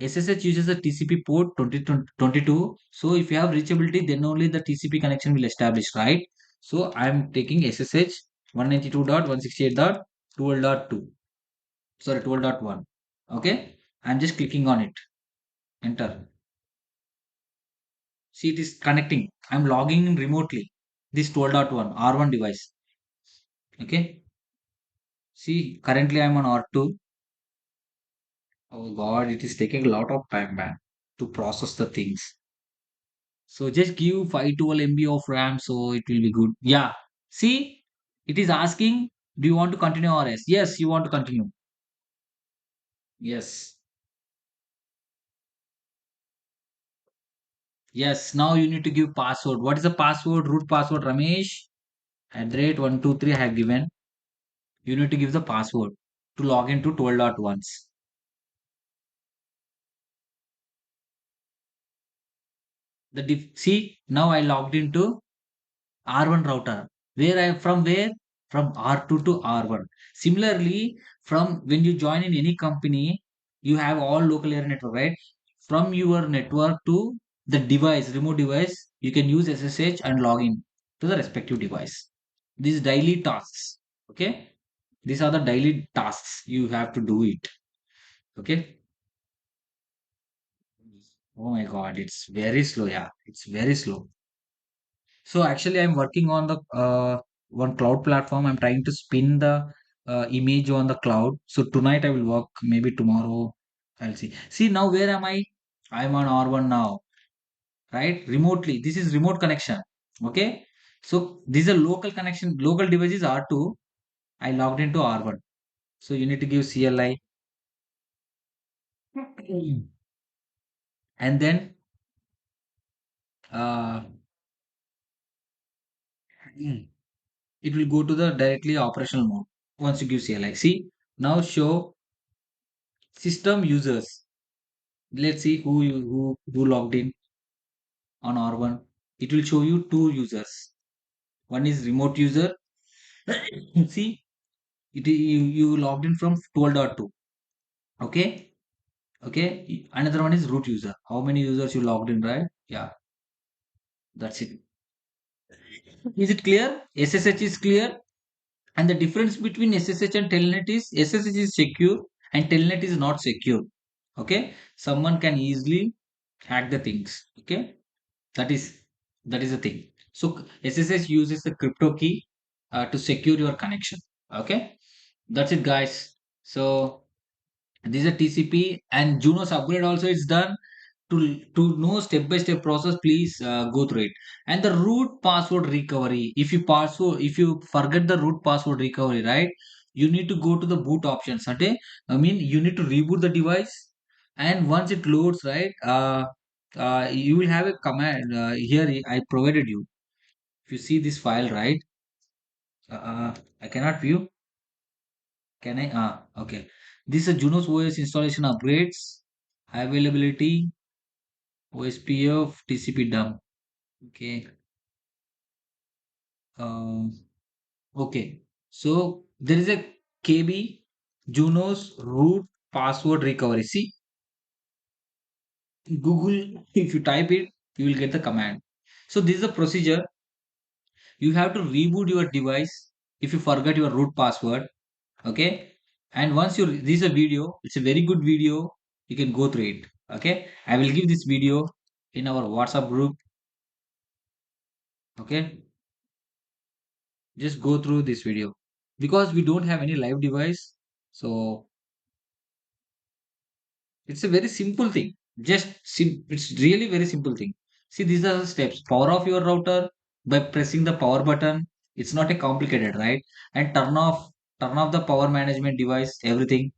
SSH uses a TCP port 2022. So if you have reachability, then only the TCP connection will establish, right? So I'm taking SSH 192.168.12.2. Sorry, 12.1. Okay. I'm just clicking on it. Enter. See, it is connecting. I'm logging in remotely. This 12.1 R1 device. Okay. See, currently I'm on R2. Oh God, it is taking a lot of time, man, to process the things. So just give 512 MB of RAM, so it will be good. Yeah. See, it is asking, do you want to continue or yes? Yes, you want to continue. Yes. Yes. Now you need to give password. What is the password? Root password Ramesh at the rate 123 I have given. You need to give the password to log into 12.1s. See, now I logged into R1 router. Where? From R2 to R1. Similarly, from when you join in any company, you have all local area network, right? From your network to the device, remote device, you can use SSH and log in to the respective device. These daily tasks. Okay. These are the daily tasks you have to do it. Okay. Oh my god, it's very slow. Yeah, it's very slow. So actually, I'm working on the one cloud platform. I'm trying to spin the image on the cloud. So tonight I will work. Maybe tomorrow I'll see. See now where am I? I'm on R1 now, right? Remotely. This is remote connection. Okay. So this is a local connection. Local device is R2. I logged into R1. So you need to give CLI and then uh, it will go to the directly operational mode once you give CLI. See, now show system users. Let's see who logged in on R1. It will show you two users. One is remote user. See, you logged in from 12.2. Okay. Okay. Another one is root user. How many users you logged in, right? Yeah, that's it. Is it clear? SSH is clear. And the difference between SSH and Telnet is SSH is secure and Telnet is not secure. Okay. Someone can easily hack the things. Okay. That is the thing. So SSH uses the crypto key to secure your connection. Okay. That's it, guys. So this is a TCP and Junos upgrade also is done. To know step by step process, please go through it. And the root password recovery, if you forget the root password recovery, right, you need to go to the boot options. Okay, I mean you need to reboot the device, and once it loads, right, you will have a command here. I provided you. If you see this file, right, I cannot view. Can I? Okay. This is a Junos OS installation upgrades, availability, OSPF, TCP dump. Okay. Um, okay. So there is a KB Junos root password recovery. See, Google, if you type it, you will get the command. So this is a procedure. You have to reboot your device if you forget your root password. Okay. And once you this is a video, it's a very good video. You can go through it. Okay. I will give this video in our WhatsApp group. Okay. Just go through this video because we don't have any live device. So it's a very simple thing. It's really very simple thing. See, these are the steps. Power off your router by pressing the power button. It's not a complicated, right? And turn off the power management device, everything,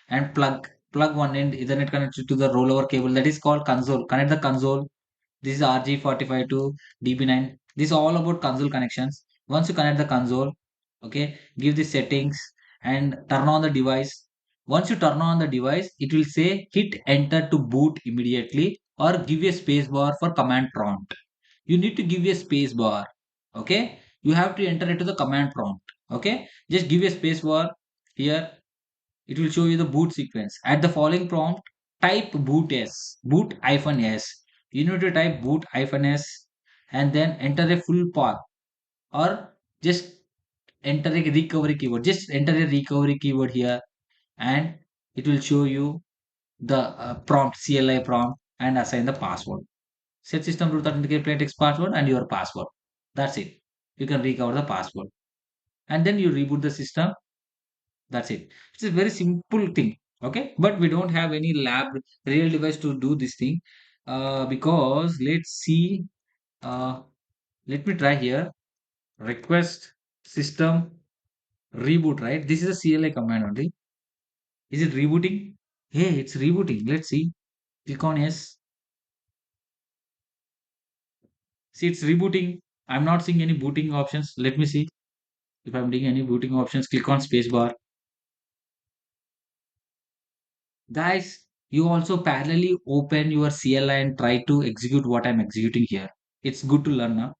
and plug one end Ethernet connected to the rollover cable that is called console. Connect the console. This is RG45 to DB9. This is all about console connections. Once you connect the console, okay, give the settings and turn on the device. Once you turn on the device, it will say hit enter to boot immediately or give a space bar for command prompt. You need to give a space bar. Okay, you have to enter it to the command prompt. Okay, just give a space bar here. It will show you the boot sequence. At the following prompt, type boot hyphen s. You need to type boot hyphen s and then enter a full path or just enter a recovery keyword. Just enter a recovery keyword here and it will show you the prompt, CLI prompt, and assign the password. Set system root authenticate plain text password and your password. That's it. You can recover the password. And then you reboot the system. That's it. It's a very simple thing. Okay. But we don't have any lab real device to do this thing. Because let's see. Uh, let me try here. Request system reboot, right? This is a CLI command only. Is it rebooting? Hey, it's rebooting. Let's see. Click on yes. See, it's rebooting. I'm not seeing any booting options. Let me see if I'm doing any booting options. Click on spacebar. Guys, you also parallelly open your CLI and try to execute what I'm executing here. It's good to learn now.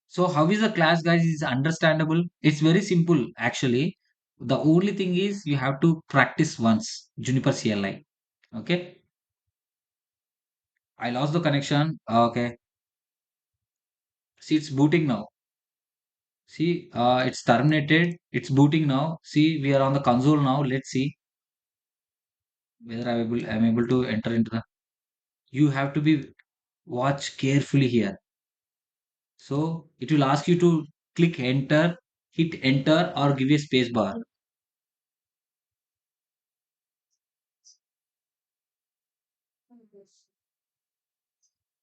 So how is the class, guys? Is understandable. It's very simple actually. The only thing is you have to practice once Juniper CLI. Okay. I lost the connection. Okay. See, it's booting now. See, it's terminated. It's booting now. See, we are on the console now. Let's see whether I'm able to enter into the. You have to be watch carefully here. So it will ask you to click enter, hit enter, or give a space bar.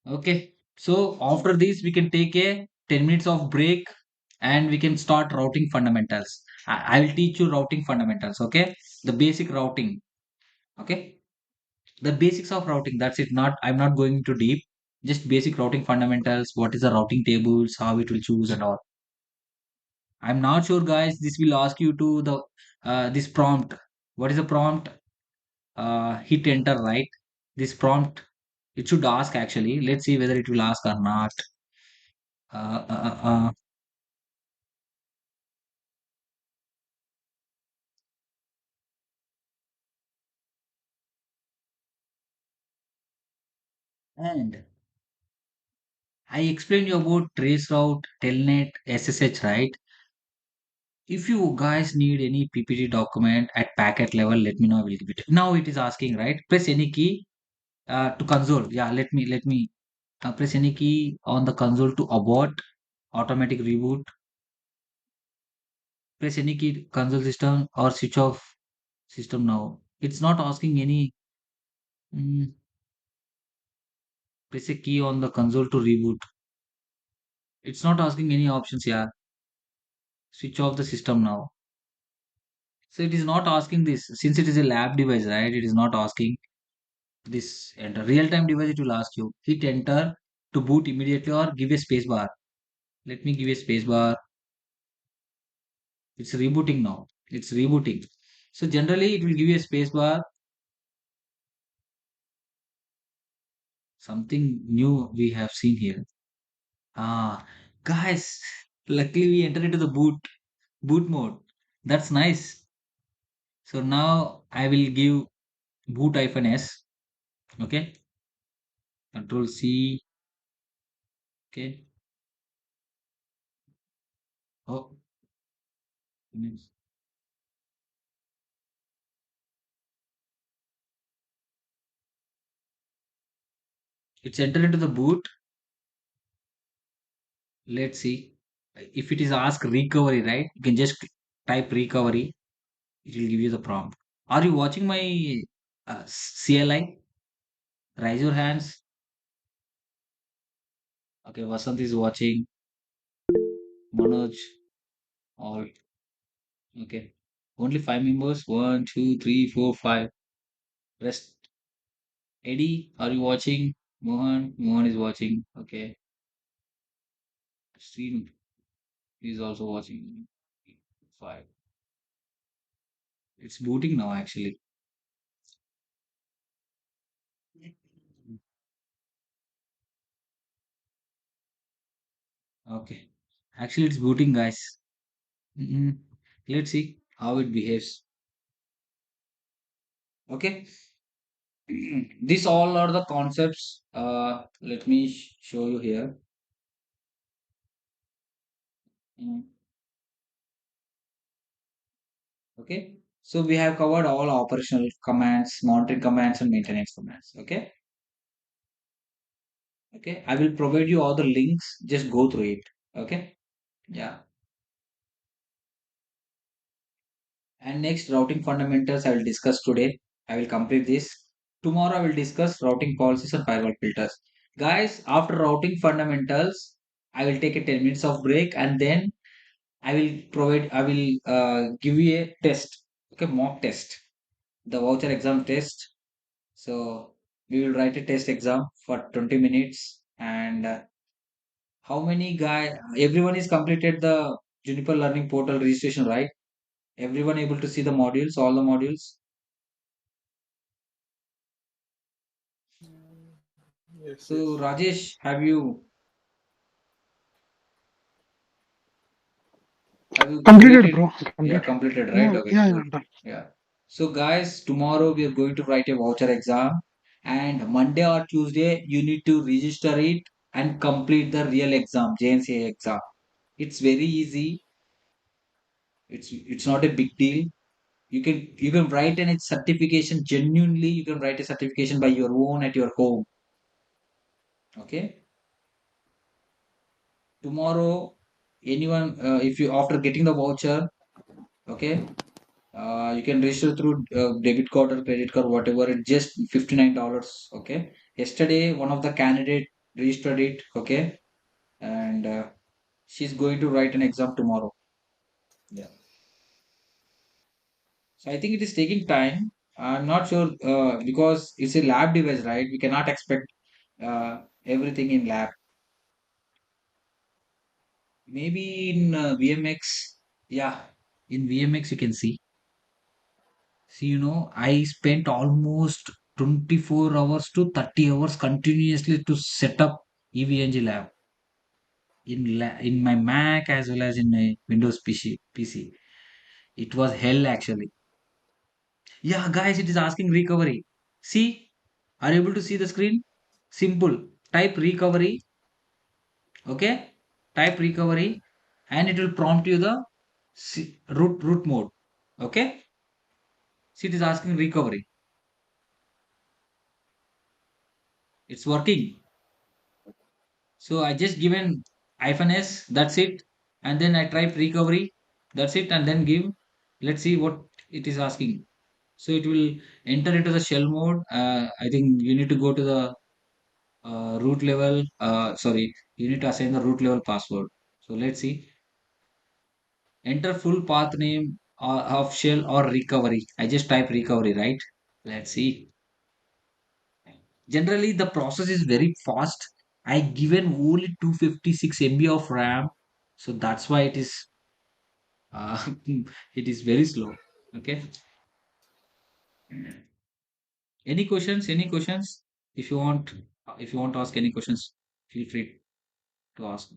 Okay. So after this, we can take a 10 minutes of break and we can start routing fundamentals. I will teach you routing fundamentals. Okay. The basic routing. Okay. The basics of routing. That's it. I'm not going too deep. Just basic routing fundamentals, what is the routing tables, how it will choose and all. I'm not sure, guys. This will ask you to the this prompt. What is the prompt? Hit enter, right? This prompt, it should ask actually. Let's see whether it will ask or not. Uh, uh, uh, uh. And I explained you about traceroute, telnet, SSH, right? If you guys need any PPT document at packet level, let me know. I will give it. Now it is asking, right? Press any key to console. Yeah, let me press any key on the console to abort automatic reboot. Press any key console system or switch off system now. It's not asking any. Mm, press a key on the console to reboot. It's not asking any options. Yeah, switch off the system now. So it is not asking this since it is a lab device, right? It is not asking this enter real time device. It will ask you hit enter to boot immediately or give a space bar. Let me give a space bar. It's rebooting now. It's rebooting. So generally it will give you a space bar. Something new we have seen here. Ah, guys, luckily we entered into the boot mode. That's nice. So now I will give boot hyphen s. Okay, control C. Okay. Oh, goodness. It's entered into the boot. Let's see if it is ask recovery, right? You can just type recovery. It will give you the prompt. Are you watching my CLI? Raise your hands. Okay, Vasant is watching. Manoj, all. Okay. Only 5 members. One, two, three, four, five. Rest. Eddie, are you watching? Mohan is watching. Okay. Srinu is also watching. Five. It's booting now, actually. Okay. Actually, it's booting, guys. Mm, let's see how it behaves. Okay. These all are the concepts. Let me show you here. Mm, okay. So we have covered all operational commands, monitoring commands, and maintenance commands. Okay. Okay. I will provide you all the links. Just go through it. Okay. Yeah. And next, routing fundamentals I will discuss today. I will complete this. Tomorrow I will discuss routing policies and firewall filters. Guys, after routing fundamentals, I will take a 10 minutes of break and then I will give you a test. Okay, mock test. The voucher exam test. So we will write a test exam for 20 minutes and how many everyone is completed the Juniper Learning Portal registration, right? Everyone able to see the modules, all the modules. Yes, So yes. Rajesh, have you Completed, created? bro. Yeah, Completed. completed, right? Yeah, Okay, yeah, good. I'm done. Yeah. So guys, tomorrow we are going to write a voucher exam, and Monday or Tuesday you need to register it and complete the real exam, JNCA exam. It's very easy. It's not a big deal. You can write an certification genuinely. You can write a certification by your own at your home. Okay. Tomorrow, anyone, if you after getting the voucher, okay, you can register through debit card or credit card, whatever. It's just $59. Okay. Yesterday, one of the candidate registered it. Okay, and she's going to write an exam tomorrow. Yeah. So I think it is taking time. I'm not sure because it's a lab device, right? We cannot expect everything in lab. Maybe in VMX, yeah, in VMX you can see. See, I spent almost 24 hours to 30 hours continuously to set up EVNG lab in my Mac as well as in my Windows PC. It was hell actually. Yeah, guys, it is asking recovery. See, are you able to see the screen? Simple. Type recovery, okay? Type recovery, and it will prompt you the root mode, okay? See, it is asking recovery. It's working. So I just given -s, that's it. And then I type recovery, that's it. And then give, let's see what it is asking. So it will enter into the shell mode. I think you need to go to the root level. Sorry, you need to assign the root level password. So let's see. Enter full path name of shell or recovery. I just type recovery, right? Let's see. Generally, the process is very fast. I given only 256 MB of RAM, so that's why it is it is very slow. Okay. Any questions? Any questions? If you want to ask any questions, feel free to ask.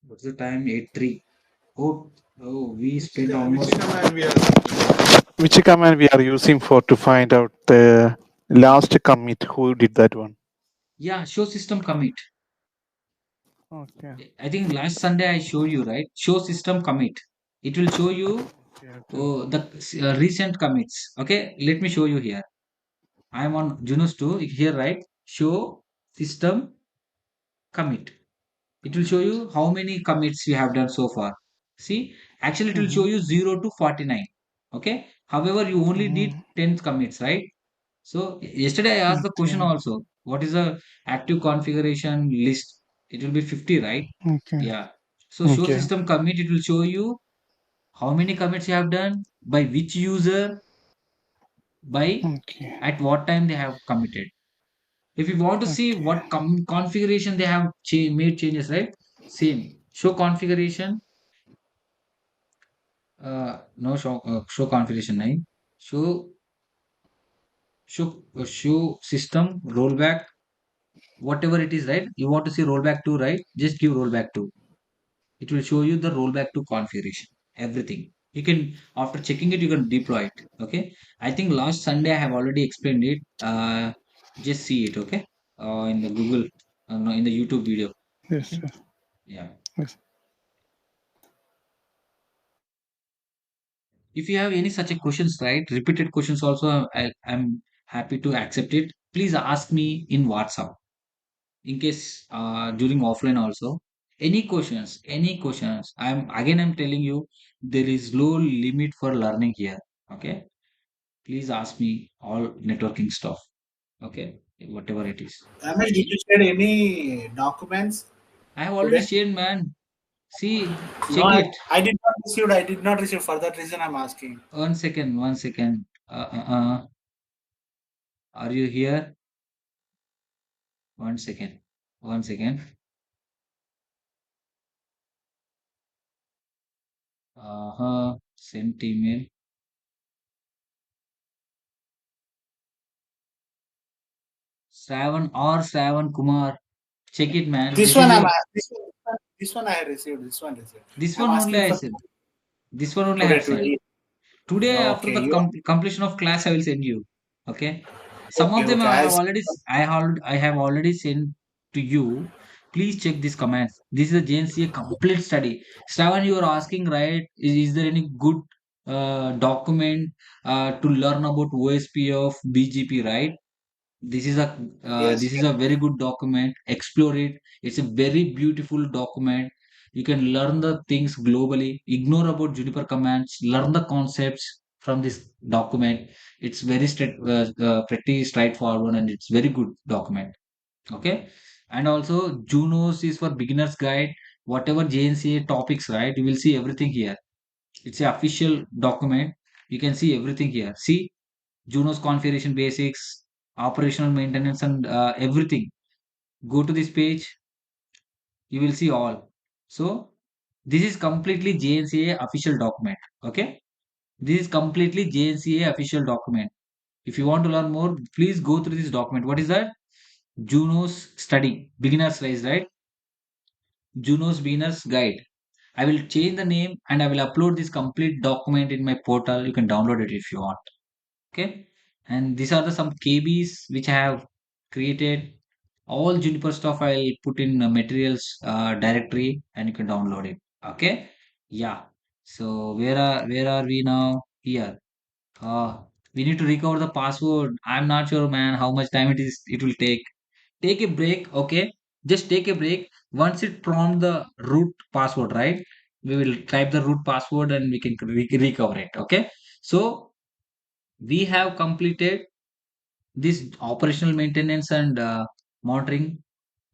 What's the time? 8:03. Oh, we spent Which almost. command we are using for to find out the last commit? Who did that one? Yeah, show system commit. Okay. I think last Sunday I showed you, right? Show system commit. It will show you the recent commits. Okay, let me show you here. I am on Junos 2 here, right? Show system commit. It will show you how many commits you have done so far. See, actually it will show you 0 to 49. Okay. However, you only did 10 commits, right? So yesterday I asked the question Okay. also. What is the active configuration list? It will be 50, right? Okay. Yeah. So show Okay. system commit. It will show you how many commits you have done, by which user, by Okay. at what time they have committed. If you want to see Okay. what configuration they have made changes, right? Same. Show configuration. No show configuration name. Show show system rollback. Whatever it is, right? You want to see rollback to, right? Just give rollback to. It will show you the rollback to configuration. Everything. You can, after checking it, you can deploy it. Okay. I think last Sunday I have already explained it. Just see it. Okay. In the Google, no, in the YouTube video. Yes. Okay. Yeah. Yes. If you have any such a questions, right, repeated questions also, I'm happy to accept it. Please ask me in WhatsApp in case during offline also. Any questions. I'm telling you, there is no limit for learning here. Okay, please ask me all networking stuff. Okay, whatever it is. Ramesh, did you share any documents I have already today? shared, man. See, No, check it. I did not receive. I did not receive. For that reason, I'm asking. 1 second, 1 second. Are you here? 1 second. 1 second. Sent email. Shravan Kumar. Check it, man. This This is one, your. this one I have received. This one received. This I'm one only asking I for sent. This one only I today. have sent. Today. Today, after Okay. the You. completion of class, I will send you. Okay. Some Okay. of them Okay. I I'll have see. already. I have already sent to you. Please check these comments. This is a JNCA complete study. Shravan, you are asking, right? Is there any good document to learn about OSP of BGP, right? This is a Yes. this is a very good document. Explore it. It's a very beautiful document. You can learn the things globally. Ignore about Juniper commands. Learn the concepts from this document. It's very pretty straightforward, and it's very good document. Okay. And also Junos is for beginners guide. whatever JNCA topics, right? You will see everything here. It's an official document. You can see everything here. See, Junos configuration basics, operational maintenance, and everything. Go to this page, you will see all. So, this is completely JNCA official document. Okay, this is completely JNCA official document. If you want to learn more, please go through this document. What is that? Junos study, beginner's rise, right? Junos beginner's guide. I will change the name and I will upload this complete document in my portal. You can download it if you want. Okay. And these are the some KBs which I have created. All Juniper stuff I'll put in materials directory and you can download it. Okay. Yeah. So where are we now? Here. Uh, we need to recover the password. I'm not sure, man, how much time it will take. Take a break, okay? Just take a break. Once it prompt the root password, right? We will type the root password and we can recover it, okay? So we have completed this operational maintenance and monitoring.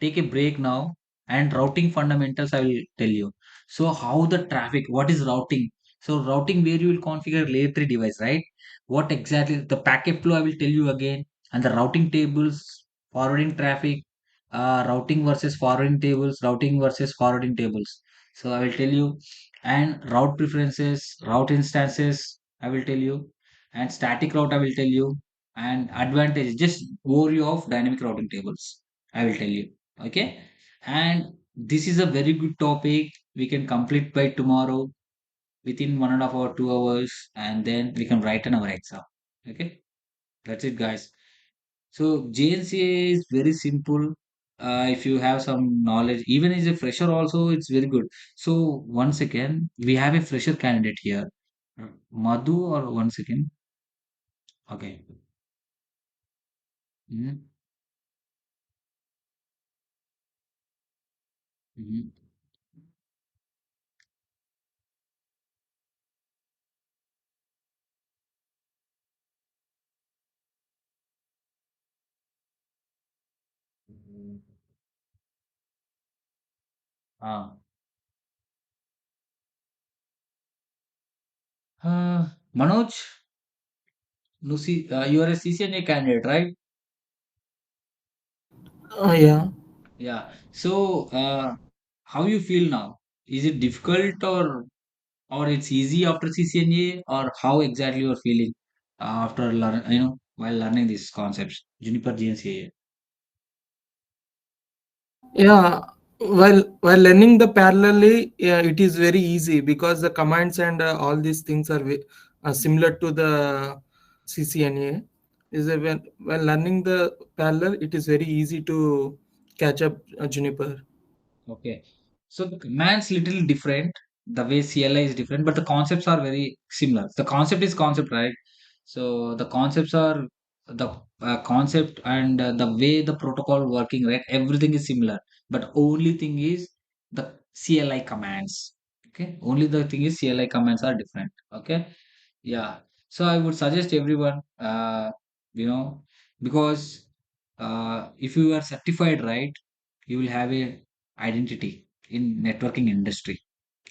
Take a break now, and routing fundamentals I will tell you. So how the traffic, what is routing? So routing, where you will configure layer 3 device, right? What exactly the packet flow I will tell you again, and the routing tables, forwarding traffic, routing versus forwarding tables, routing versus forwarding tables. So I will tell you, and route preferences, route instances I will tell you, and static route I will tell you, and advantage, just overview of dynamic routing tables I will tell you. Okay. And this is a very good topic. We can complete by tomorrow within 1.5 hour, 2 hours, and then we can write an our exam. Okay. That's it, guys. So JNCA is very simple. If you have some knowledge, even as a fresher also, it's very good. So once again, we have a fresher candidate here. Madhu, or one second. Okay. Mhm, mhm. Ah. Manoj, you are a CCNA candidate, right? Yeah. Yeah. So, how you feel now? Is it difficult, or it's easy after CCNA, or how exactly you are feeling after while learning these concepts, Juniper GNCA? Yeah, while learning the parallelly, yeah, it is very easy because the commands and all these things are similar to the CCNA. Is that when learning the parallel, it is very easy to catch up Juniper. Okay. So the command's little different. The way CLI is different, but the concepts are very similar. The concept is concept, right? So the concepts are the concept, and the way the protocol working, right? Everything is similar, but only thing is the CLI commands. Okay. Only the thing is CLI commands are different. Okay. Yeah. So I would suggest everyone, you know, because if you are certified, right, you will have a identity in networking industry.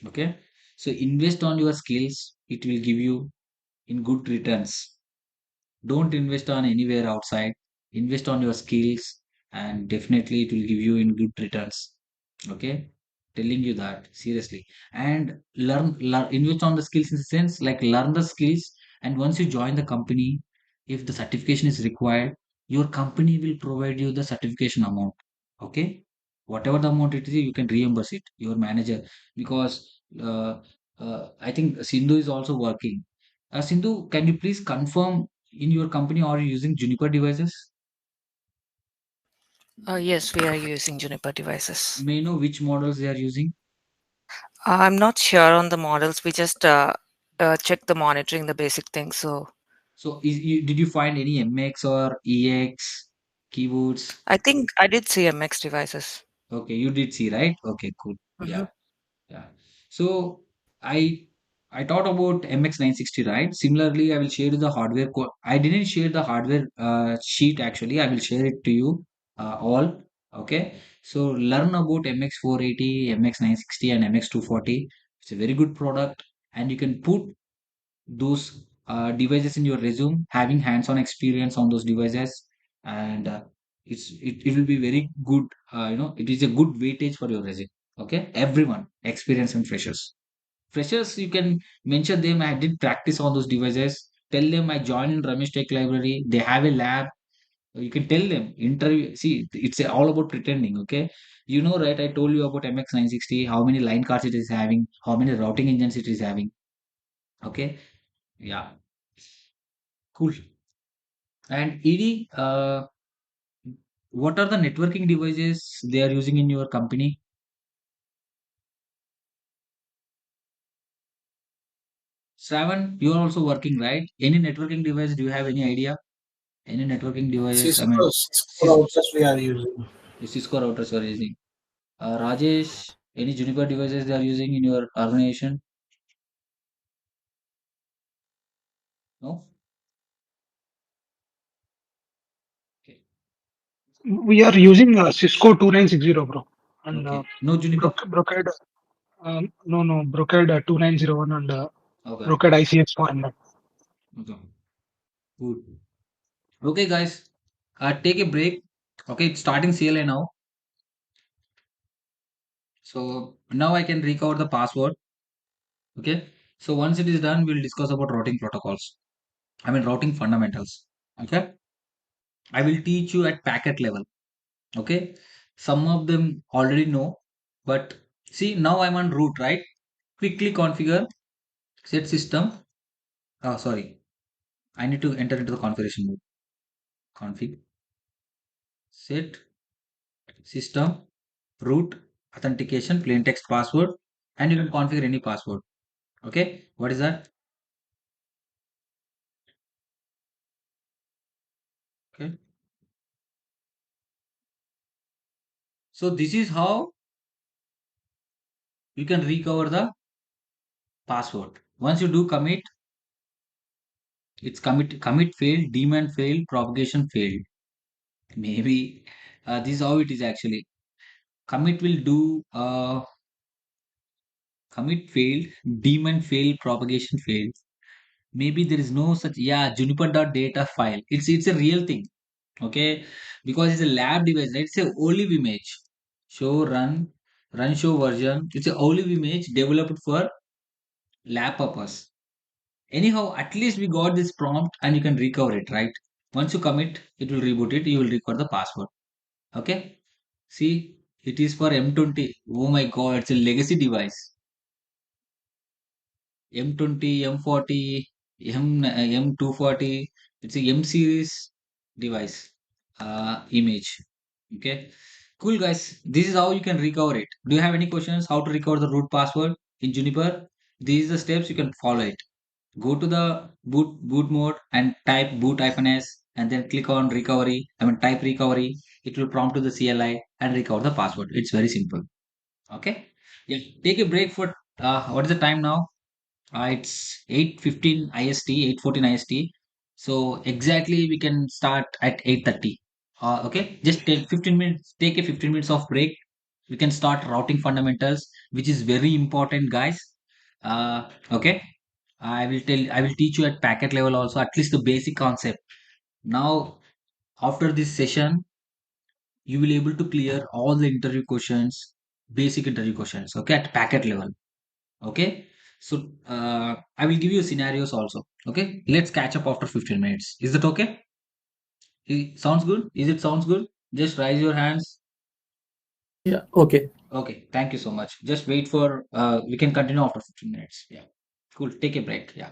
Okay. So invest on your skills. It will give you in good returns. Don't invest on anywhere outside. Invest on your skills, and definitely it will give you in good returns. Okay, telling you that seriously. And learn, invest on the skills in the sense like learn the skills. And once you join the company, if the certification is required, your company will provide you the certification amount. Okay, whatever the amount it is, you can reimburse it your manager, because I think Sindhu is also working. Sindhu, can you please confirm in your company are you using Juniper devices? Yes, we are using Juniper devices. May I know which models they are using? I'm not sure on the models. We just check the monitoring, the basic things. So So, did you find any MX or EX keyboards? I think I did see MX devices. Okay, you did see, right? Okay, cool. Hmm. Yeah, yeah. So, I I thought about MX 960, right? Similarly, I will share the hardware code. I didn't share the hardware sheet actually. I will share it to you all. Okay. So learn about MX480, MX960, and MX240. It's a very good product, and you can put those devices in your resume, having hands-on experience on those devices, and it will be very good. It is a good weightage for your resume. Okay, everyone, experienced and freshers. Freshers, you can mention them. I did practice on those devices. Tell them I joined in Ramesh Tech Library. They have a lab. You can tell them interview. See, it's all about pretending. Okay, right? I told you about MX960. How many line cards it is having? How many routing engines it is having? Okay, yeah, cool. And ED, what are the networking devices they are using in your company? Shravan, you are also working, right? Any networking device? Do you have any idea? Any networking devices? I mean, Cisco routers we are using. Cisco routers you are using. Rajesh, any Juniper devices they are using in your organization? No? Okay. We are using Cisco 2960, bro, and Okay. No Juniper? Brocade. No, Brocade 2901 and Okay. Brocade ICX 400. Okay. Good. Okay, guys. Take a break. Okay, it's starting CLA now. So now I can recover the password. Okay. So once it is done, we'll discuss about routing protocols. I mean routing fundamentals. Okay. I will teach you at packet level. Okay. Some of them already know, but see now I'm on root, right? Quickly configure set system. Oh, sorry. I need to enter into the configuration mode. Config set system root authentication plain text password, and you can configure any password. Okay. What is that? Okay. So this is how you can recover the password. Once you do commit, it's commit failed, daemon failed, propagation failed. Maybe this is how it is actually. Commit will do commit failed, daemon failed, propagation failed. Maybe there is no such juniper.data file. It's a real thing. Okay, because it's a lab device, right? It's a olive image. Show run show version. It's a olive image developed for lab purpose. Anyhow, at least we got this prompt and you can recover it, right? Once you commit, it will reboot it. You will recover the password. Okay. See, it is for M20. Oh my God, it's a legacy device. M20, M40, M240. It's a M series device image. Okay. Cool, guys. This is how you can recover it. Do you have any questions? How to recover the root password in Juniper? These are the steps you can follow it. Go to the boot mode and type boot-s and then click on recovery. I mean type recovery. It will prompt to the CLI and recover the password. It's very simple. Okay. Yeah. Take a break for what is the time now? It's 8:15 IST, 8:14 IST. So exactly we can start at 8:30. Okay. Just take 15 minutes. Take a 15 minutes of break. We can start routing fundamentals, which is very important, guys. Okay. I will teach you at packet level also, at least the basic concept. Now, after this session, you will able to clear all the interview questions, basic interview questions, okay, at packet level. Okay. So, I will give you scenarios also. Okay. Let's catch up after 15 minutes. Is that okay? Sounds good? Is it sounds good? Just raise your hands. Yeah. Okay. Okay. Thank you so much. Just wait for, we can continue after 15 minutes. Yeah. Cool. Take a break. Yeah.